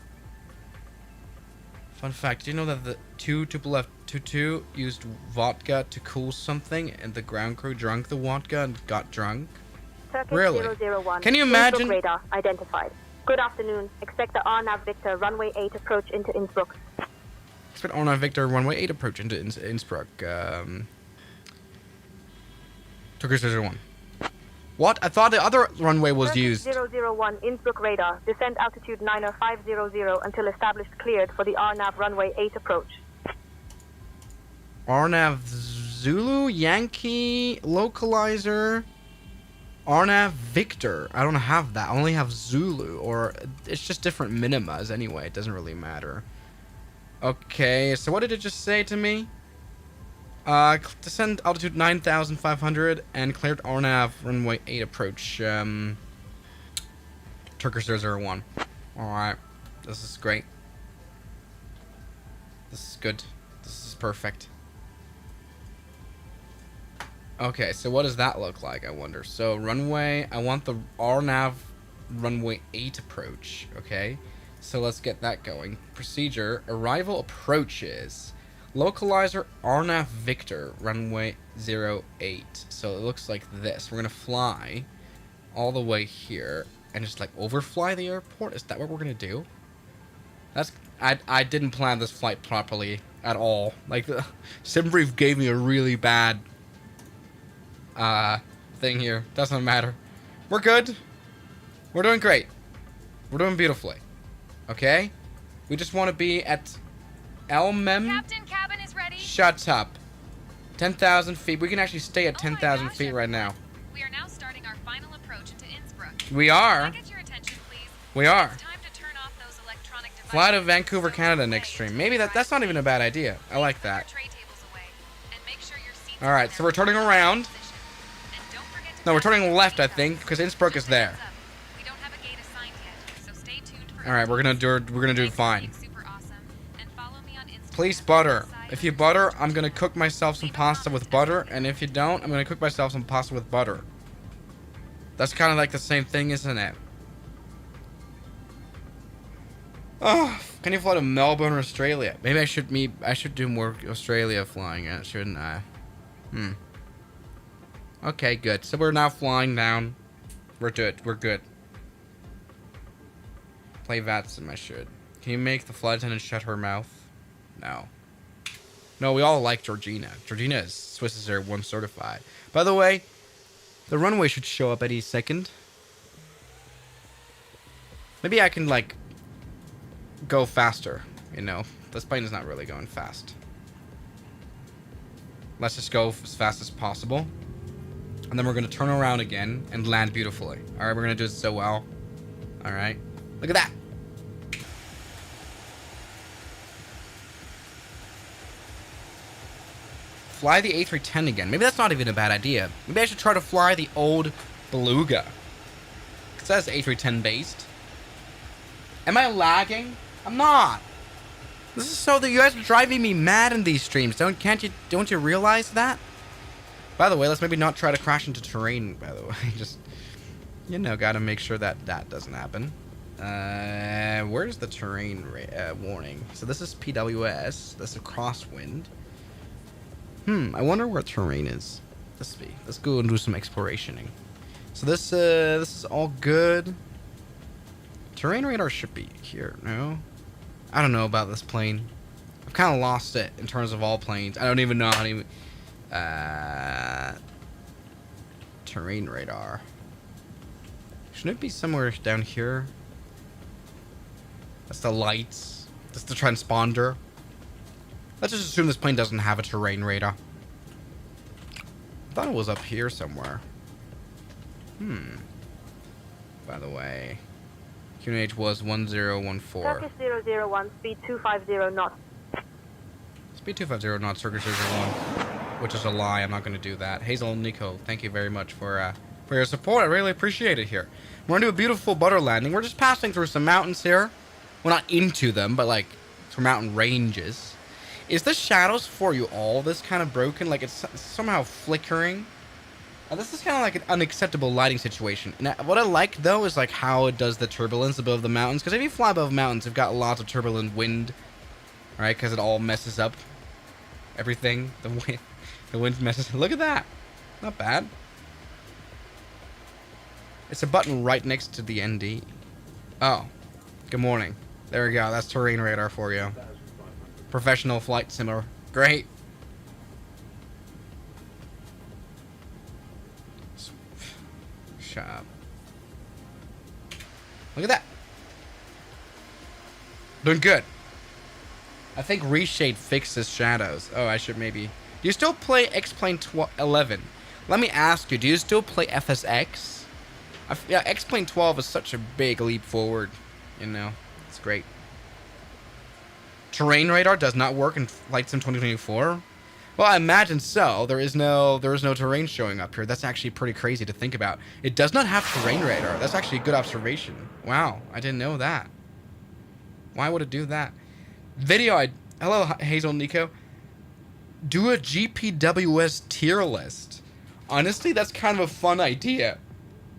[SPEAKER 1] Fun fact, do you know that the two left 22 used vodka to cool something and the ground crew drank the vodka and got drunk?
[SPEAKER 13] Turkish
[SPEAKER 1] Really?
[SPEAKER 13] 001.
[SPEAKER 1] Can you imagine?
[SPEAKER 13] Innsbruck radar identified. Good afternoon. Expect the RNAV Victor runway 8 approach into Innsbruck.
[SPEAKER 1] Expect RNAV Victor runway 8 approach into Innsbruck. Turkish 001. What? I thought the other runway was
[SPEAKER 13] Turkish
[SPEAKER 1] used.
[SPEAKER 13] 001 Innsbruck radar. Descent altitude 90500 until established cleared for the RNAV runway 8 approach.
[SPEAKER 1] RNAV Zulu, Yankee, localizer, RNAV Victor. I don't have that. I only have Zulu, or it's just different minimas anyway. It doesn't really matter. Okay, so what did it just say to me? Descend altitude 9,500 and cleared RNAV runway 8 approach. Turkish 001. Alright, this is great. This is good. This is perfect. Okay, so what does that look like, I wonder? So, runway, I want the RNAV runway 8 approach, okay? So let's get that going. Procedure, arrival approaches. Localizer RNAV Victor, runway 08. So it looks like this. We're going to fly all the way here and just like overfly the airport. Is that what we're going to do? That's I didn't plan this flight properly at all. Like, the SimBrief gave me a really bad thing here. Doesn't matter. We're good. We're doing great. We're doing beautifully. Okay? We just want to be at Elmem.
[SPEAKER 11] Captain, cabin is ready.
[SPEAKER 1] Shut up. 10,000 feet. We can actually stay at 10,000 feet right now.
[SPEAKER 11] We are now starting our final approach into Innsbruck.
[SPEAKER 1] We are.
[SPEAKER 11] Can I get your attention, please?
[SPEAKER 1] We are.
[SPEAKER 11] It's time to turn off those electronic devices.
[SPEAKER 1] Fly to Vancouver, Canada next stream. Maybe that's not even a bad idea. I like that. Alright, so we're turning around. No, we're turning left, I think, because Innsbruck is there. Alright, we're gonna do fine. Please butter. If you butter, I'm gonna cook myself some pasta with butter, and if you don't, I'm gonna cook myself some pasta with butter. That's kind of like the same thing, isn't it? Oh, can you fly to Melbourne, Australia? Maybe I should do more Australia flying, shouldn't I? Okay, good. So we're now flying down. We're good. We're good. Play Vatsim, I should. Can you make the flight attendant shut her mouth? No. No, we all like Georgina. Georgina is Swiss Air 1 certified. By the way, the runway should show up any second. Maybe I can, like, go faster, you know? This plane is not really going fast. Let's just go as fast as possible. And then we're going to turn around again and land beautifully. Alright, we're going to do it so well. Alright. Look at that! Fly the A310 again. Maybe that's not even a bad idea. Maybe I should try to fly the old Beluga. It says A310 based. Am I lagging? I'm not. This is so that you guys are driving me mad in these streams. Don't you realize that? By the way, let's maybe not try to crash into terrain, by the way. Just, you know, gotta make sure that that doesn't happen. Where's the terrain warning? So this is PWS. This is crosswind. I wonder where terrain is. Let's go and do some explorationing. So this is all good. Terrain radar should be here. No, I don't know about this plane. I've kind of lost it in terms of all planes. I don't even know how to. Terrain radar. Shouldn't it be somewhere down here? That's the lights. That's the transponder. Let's just assume this plane doesn't have a terrain radar. I thought it was up here somewhere. By the way, QNH was 1014.
[SPEAKER 13] Turkish 001, speed 250 knots.
[SPEAKER 1] Speed 250 knots, Turkish 001. Which is a lie. I'm not going to do that. Hazel and Nico, thank you very much for your support. I really appreciate it here. We're going to do a beautiful butter landing. We're just passing through some mountains here. Well, not into them, but like through mountain ranges. Is the shadows for you all this kind of broken? Like it's somehow flickering? This is kind of like an unacceptable lighting situation. And what I like, though, is like how it does the turbulence above the mountains. Because if you fly above mountains, you've got lots of turbulent wind. Right? Because it all messes up everything. The wind messes. Look at that. Not bad. It's a button right next to the ND. Oh. Good morning. There we go. That's terrain radar for you. Professional flight simulator. Great. Shut up. Look at that. Doing good. I think Reshade fixes shadows. Oh, I should maybe... Do you still play X-Plane 11? Let me ask you, do you still play FSX? Yeah, X-Plane 12 is such a big leap forward. You know, it's great. Terrain radar does not work in Flight Sim 2024? Well, I imagine so. There is no terrain showing up here. That's actually pretty crazy to think about. It does not have terrain radar. That's actually a good observation. Wow, I didn't know that. Why would it do that? Hello, Hazel Nico. Do a GPWS tier list. Honestly, that's kind of a fun idea.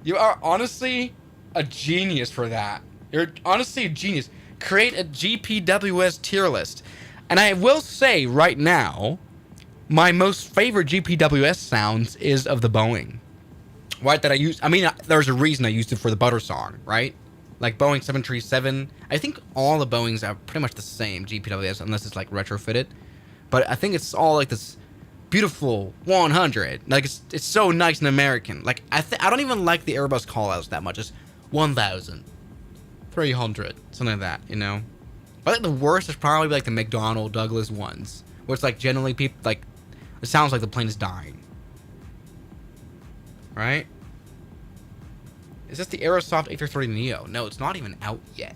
[SPEAKER 1] You are honestly a genius for that. You're honestly a genius. Create a GPWS tier list. And I will say right now, my most favorite GPWS sounds is of the Boeing. Right, that I use. I mean, there's a reason I used it for the Butter song, right? Like Boeing 737. I think all the Boeings are pretty much the same GPWS, unless it's like retrofitted. But I think it's all like this beautiful 100. Like it's so nice and American. Like I don't even like the Airbus callouts that much. It's 1,000, 300, something like that, you know. But I think the worst is probably like the McDonnell Douglas ones, where it's like generally people like it sounds like the plane is dying. Right? Is this the Aerosoft A330neo? No, it's not even out yet.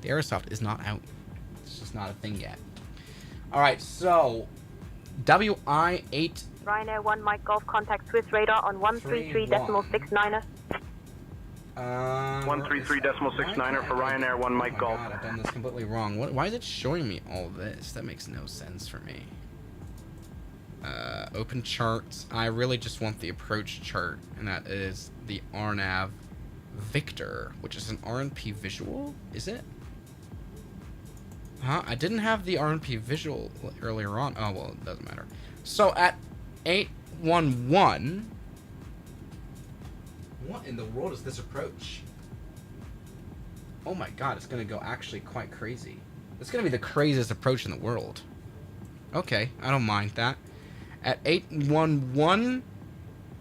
[SPEAKER 1] The Aerosoft is not out. It's just not a thing yet. Alright, so WI8
[SPEAKER 13] Ryanair 1 Mike Golf, contact Swiss radar on 133.69er.
[SPEAKER 14] 133.69er for Ryanair 1 Mike Golf.
[SPEAKER 1] God, I've done this completely wrong. Why is it showing me all this? That makes no sense for me. Open charts. I really just want the approach chart, and that is the RNAV Victor, which is an RNP visual. Is it? Huh? I didn't have the RNP visual earlier on. Oh, well, it doesn't matter. So at 811, what in the world is this approach? Oh my god, it's going to go actually quite crazy. It's going to be the craziest approach in the world. Okay, I don't mind that. At 811,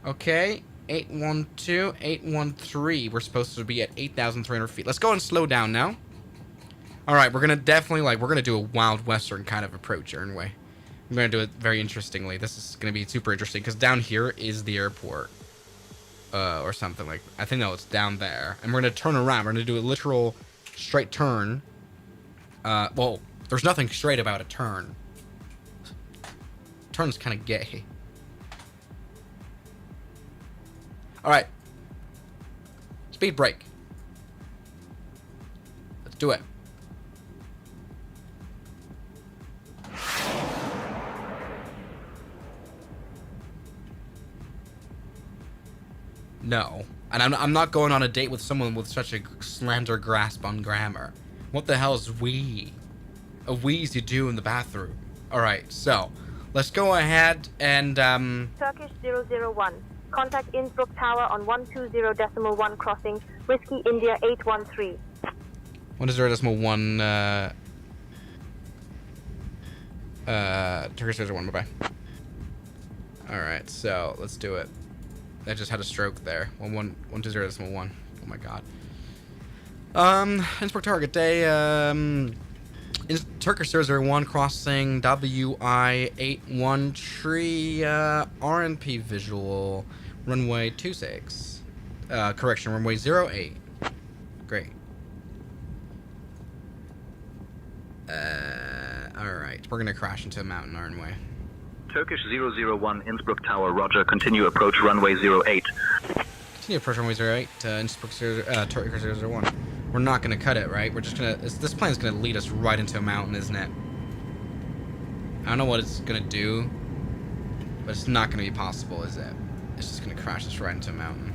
[SPEAKER 1] okay, 812, 813, we're supposed to be at 8,300 feet. Let's go and slow down now. Alright, we're going to definitely, we're going to do a Wild Western kind of approach, aren't we? I'm going to do it very interestingly. This is going to be super interesting, because down here is the airport. Or something like, I think, no, it's down there. And we're going to turn around. We're going to do a literal straight turn. Well, there's nothing straight about a turn. Turn's kind of gay. Alright. Speed brake. Let's do it. No. And I'm not going on a date with someone with such a slender grasp on grammar. What the hell is we? A wheeze you do in the bathroom. Alright, so let's go ahead and
[SPEAKER 13] Turkish 001. Contact Innsbruck Tower on 120.1 crossing, Whiskey India 813.
[SPEAKER 1] 1.0.1 Turkish 001, bye-bye. Alright, so let's do it. I just had a stroke there. 120.1. Oh my god. Innsbruck target day, Turkish 001 crossing WI81 tree, RNP visual, runway 26. Correction, runway 08. Great. Alright, we're gonna crash into a mountain, aren't we?
[SPEAKER 15] Turkish 001 Innsbruck Tower, roger. Continue approach runway 08.
[SPEAKER 1] Continue approach runway 08, Innsbruck Turkish 001. We're not gonna cut it, right? We're just gonna... This plane's gonna lead us right into a mountain, isn't it? I don't know what it's gonna do, but it's not gonna be possible, is it? It's just gonna crash us right into a mountain.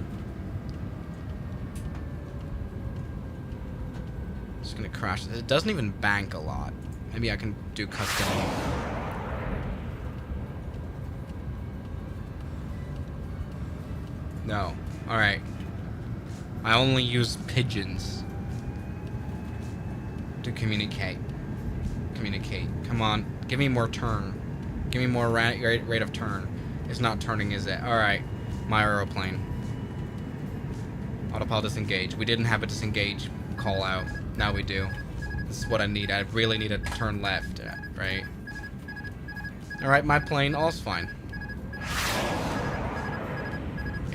[SPEAKER 1] It's gonna crash. It doesn't even bank a lot. Maybe I can do custom. No. Alright. I only use pigeons to communicate. Communicate. Come on. Give me more turn. Give me more rate of turn. It's not turning, is it? Alright. My aeroplane. Autopilot disengage. We didn't have a disengage call out. Now we do. This is what I need. I really need to turn left, right? Alright, my plane. All's fine.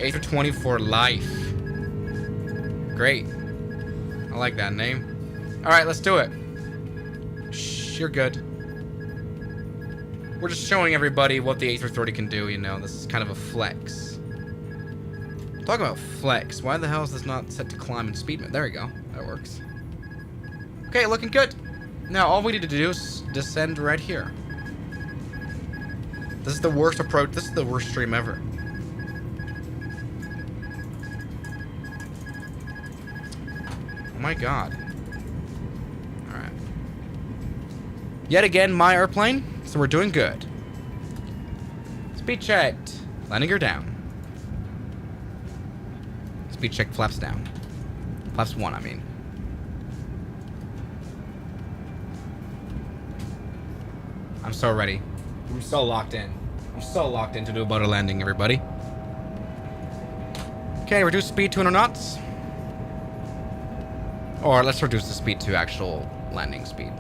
[SPEAKER 1] 8 for 20 for life. Great. I like that name. Alright, let's do it. Shh, you're good. We're just showing everybody what the A330 can do, you know. This is kind of a flex. Talk about flex. Why the hell is this not set to climb and speed? There we go. That works. Okay, looking good. Now, all we need to do is descend right here. This is the worst approach. This is the worst stream ever. Oh my god. Alright. Yet again, my airplane. So we're doing good. Speed checked. Landing her down. Speed check, flaps down. Flaps 1, I mean. I'm so ready. I'm so locked in. I'm so locked in to do a butter landing, everybody. Okay, reduce speed 200 knots. Or let's reduce the speed to actual landing speed.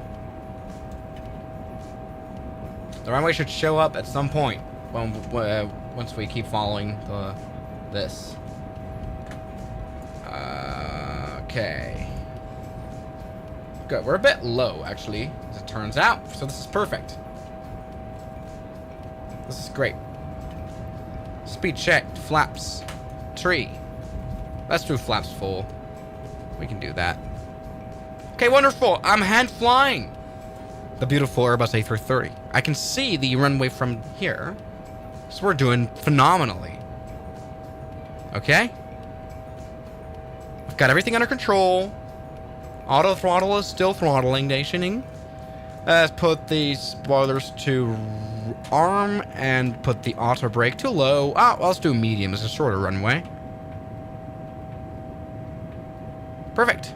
[SPEAKER 1] The runway should show up at some point once we keep following this. Okay. Good. We're a bit low, actually, as it turns out. So this is perfect. This is great. Speed checked. Flaps. Tree. Let's do flaps full. We can do that. Okay, wonderful. I'm hand flying. The beautiful Airbus A330. I can see the runway from here. So we're doing phenomenally. Okay? We've got everything under control. Auto throttle is still throttling, nationing. Let's put the spoilers to arm and put the auto brake to low. Ah, well, let's do medium. It's a shorter runway. Perfect.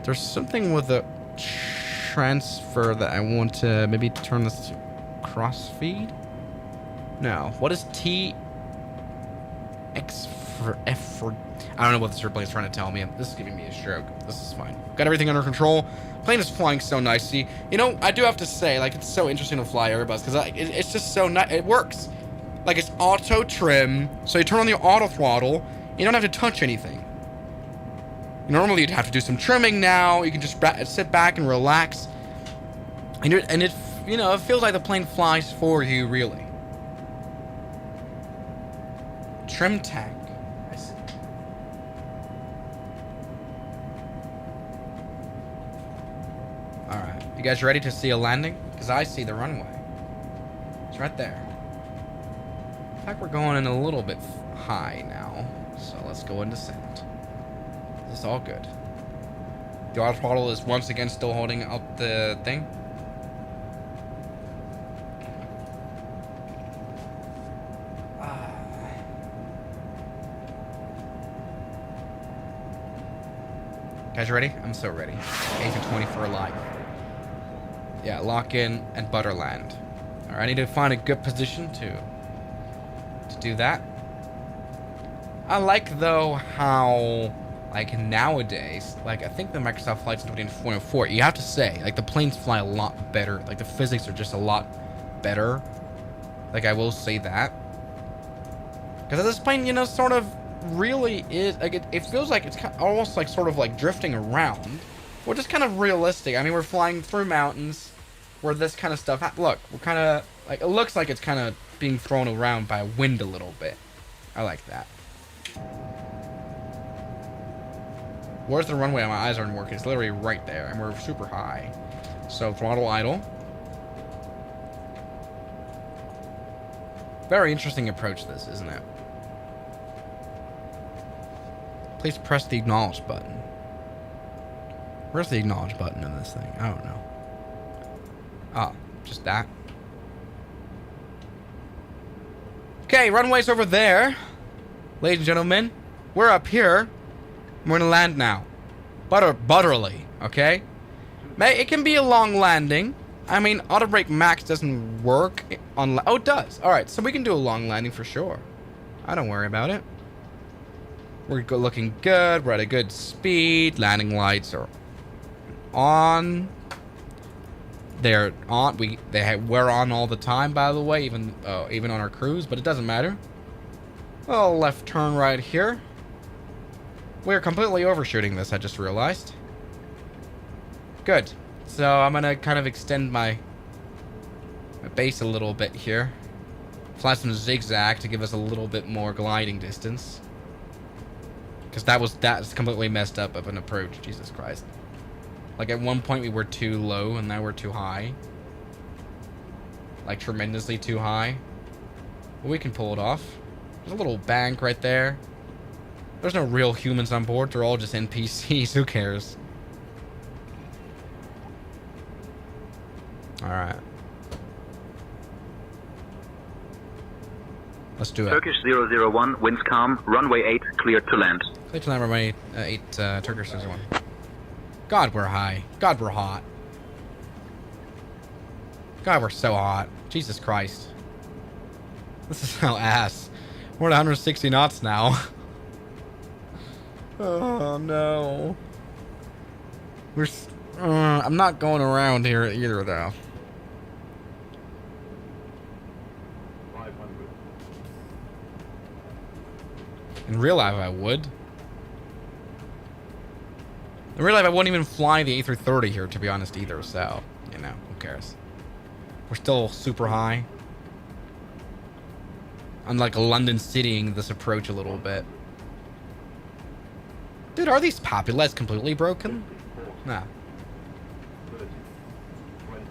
[SPEAKER 1] There's something with the transfer that I want to maybe turn this to cross feed. No. What is T X for F for? I don't know what this airplane is trying to tell me. This is giving me a stroke. This is fine. Got everything under control. Plane is flying so nicely. You know, I do have to say, like, it's so interesting to fly Airbus because it's just so nice. It works. Like, it's auto trim, so you turn on the auto throttle. You don't have to touch anything. Normally, you'd have to do some trimming. Now you can just sit back and relax, and it you know, it feels like the plane flies for you, really. Trim tank. I see. All right, you guys ready to see a landing? Because I see the runway. It's right there. In fact, we're going in a little bit high now. So let's go and descend. This is all good. The auto throttle is once again still holding up the thing. Guys, ready? I'm so ready. 8 to 20 for life. Yeah, lock in and butterland. Alright, I need to find a good position to do that. I like though how like nowadays, like I think the Microsoft flights in 2024, you have to say, like the planes fly a lot better. Like the physics are just a lot better. Like I will say that. Because this plane, you know, sort of really is like it feels like it's kind of almost like sort of like drifting around, which is kind of realistic. I mean, we're flying through mountains where this kind of stuff look, we're kind of like, it looks like it's kind of being thrown around by wind a little bit. I like that. Where's the runway? My eyes aren't working. It's literally right there and we're super high. So throttle idle. Very interesting approach this, isn't it? Please press the acknowledge button. Where's the acknowledge button in this thing? I don't know. Oh, just that. Okay, runway's over there. Ladies and gentlemen, we're up here. We're gonna land now. Butterly, okay? It can be a long landing. I mean, auto brake max doesn't work on... Oh, it does. Alright, so we can do a long landing for sure. I don't worry about it. We're looking good. We're at a good speed. Landing lights are on. They're on. We're on all the time, by the way, even on our cruise, but it doesn't matter. Oh, left turn right here. We're completely overshooting this, I just realized. Good. So I'm gonna kind of extend my base a little bit here. Fly some zigzag to give us a little bit more gliding distance. Because that's completely messed up of an approach. Jesus Christ. Like at one point we were too low and now we're too high. Like tremendously too high. But we can pull it off. There's a little bank right there. There's no real humans on board. They're all just NPCs. Who cares? Alright. Let's do it.
[SPEAKER 15] Turkish 001, winds calm, runway 8, cleared to land.
[SPEAKER 1] Cleared to land, runway 8, Turkish 001. God, we're high. God, we're hot. God, we're so hot. Jesus Christ. This is so ass. We're at 160 knots now. Oh, no. I'm not going around here either, though.
[SPEAKER 6] 500.
[SPEAKER 1] In real life, I would. In real life, I wouldn't even fly the A330 here, to be honest, either. So, you know, who cares? We're still super high. I'm like London citying this approach a little bit. Dude, are these populates completely broken? Nah.
[SPEAKER 6] 30, 20,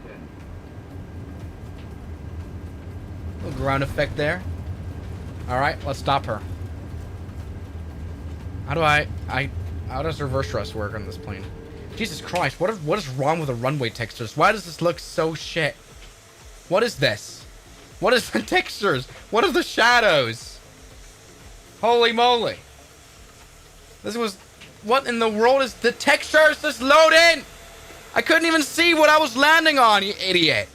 [SPEAKER 6] 10.
[SPEAKER 1] Little ground effect there. Alright, let's stop her. How do how does reverse thrust work on this plane? Jesus Christ, what is wrong with the runway textures? Why does this look so shit? What is this? What is the textures? What are the shadows? Holy moly. What in the world is the textures just loading? I couldn't even see what I was landing on, you idiot.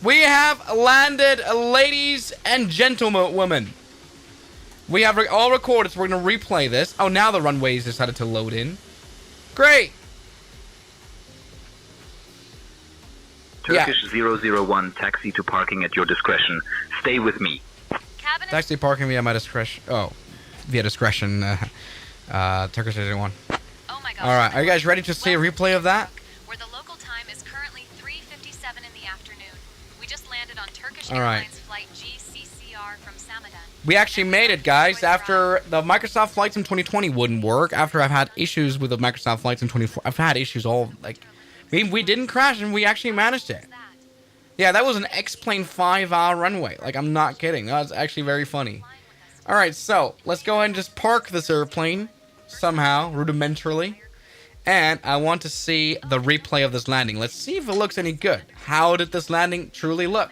[SPEAKER 1] We have landed, ladies and gentlemen, women. We have all recorded, so we're going to replay this. Oh, now the runways decided to load in. Great.
[SPEAKER 15] Turkish 001, taxi to parking at your discretion. Stay with me.
[SPEAKER 1] Taxi parking via my discretion. Oh, via discretion. Turkish 001.
[SPEAKER 11] Oh my gosh.
[SPEAKER 1] All right, are you guys ready to see a replay of that?
[SPEAKER 11] Where the local time is currently 3:57 in the afternoon. We just landed on Turkish
[SPEAKER 1] All right.
[SPEAKER 11] Airlines flight GCCR from Samadan.
[SPEAKER 1] We actually made it, guys. After the Microsoft flights in 2020 wouldn't work. After I've had issues with the Microsoft flights in 2024, I've had issues all like. We didn't crash and we actually managed it. Yeah, that was an X-plane 5-hour runway. Like, I'm not kidding. That's actually very funny. Alright, so, let's go ahead and just park this airplane. Somehow, rudimentarily. And I want to see the replay of this landing. Let's see if it looks any good. How did this landing truly look?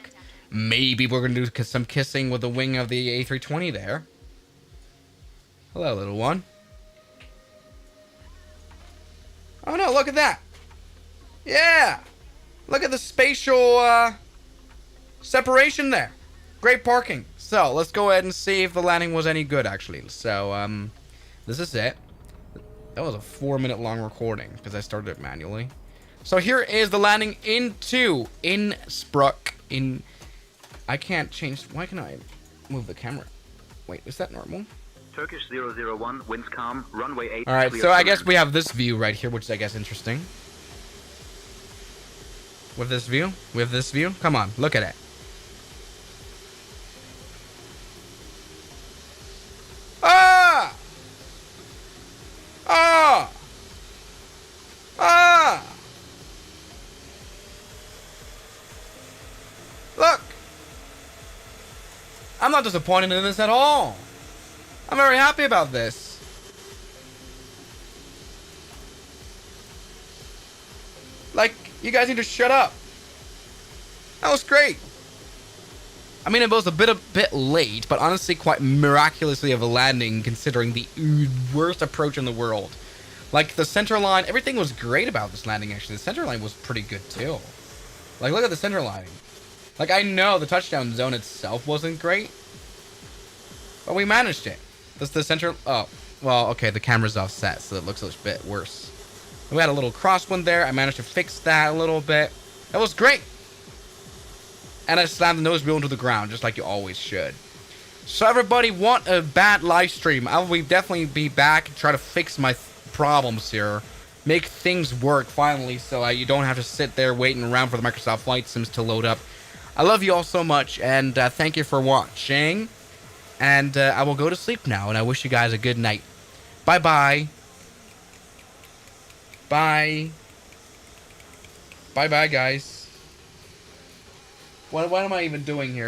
[SPEAKER 1] Maybe we're going to do some kissing with the wing of the A320 there. Hello, little one. Oh no, look at that. Yeah. Look at the spatial separation there. Great parking. So, let's go ahead and see if the landing was any good, actually. So, this is it. That was a 4-minute long recording because I started it manually. So here is the landing into Innsbruck. I can't change. Why can I move the camera? Wait, is that normal?
[SPEAKER 15] Turkish 001, winds calm, runway 8.
[SPEAKER 1] All right, so I guess we have this view right here, which is I guess interesting. With this view, Come on, look at it. Ah! Ah! Ah! Look! I'm not disappointed in this at all. I'm very happy about this. Like, you guys need to shut up. That was great. I mean, it was a bit late, but honestly quite miraculously of a landing considering the worst approach in the world. Like, the center line, everything was great about this landing, actually. The center line was pretty good, too. Like, look at the center lining. Like, I know the touchdown zone itself wasn't great, but we managed it. That's the center... Oh, well, okay, the camera's offset, so it looks a bit worse. We had a little crosswind there. I managed to fix that a little bit. That was great. And I slammed the nose wheel into the ground, just like you always should. So everybody, want a bad live stream? I will definitely be back and try to fix my problems here. Make things work, finally, so you don't have to sit there waiting around for the Microsoft Flight Sims to load up. I love you all so much, and thank you for watching. And I will go to sleep now, and I wish you guys a good night. Bye-bye. Bye. Bye-bye, guys. What am I even doing here?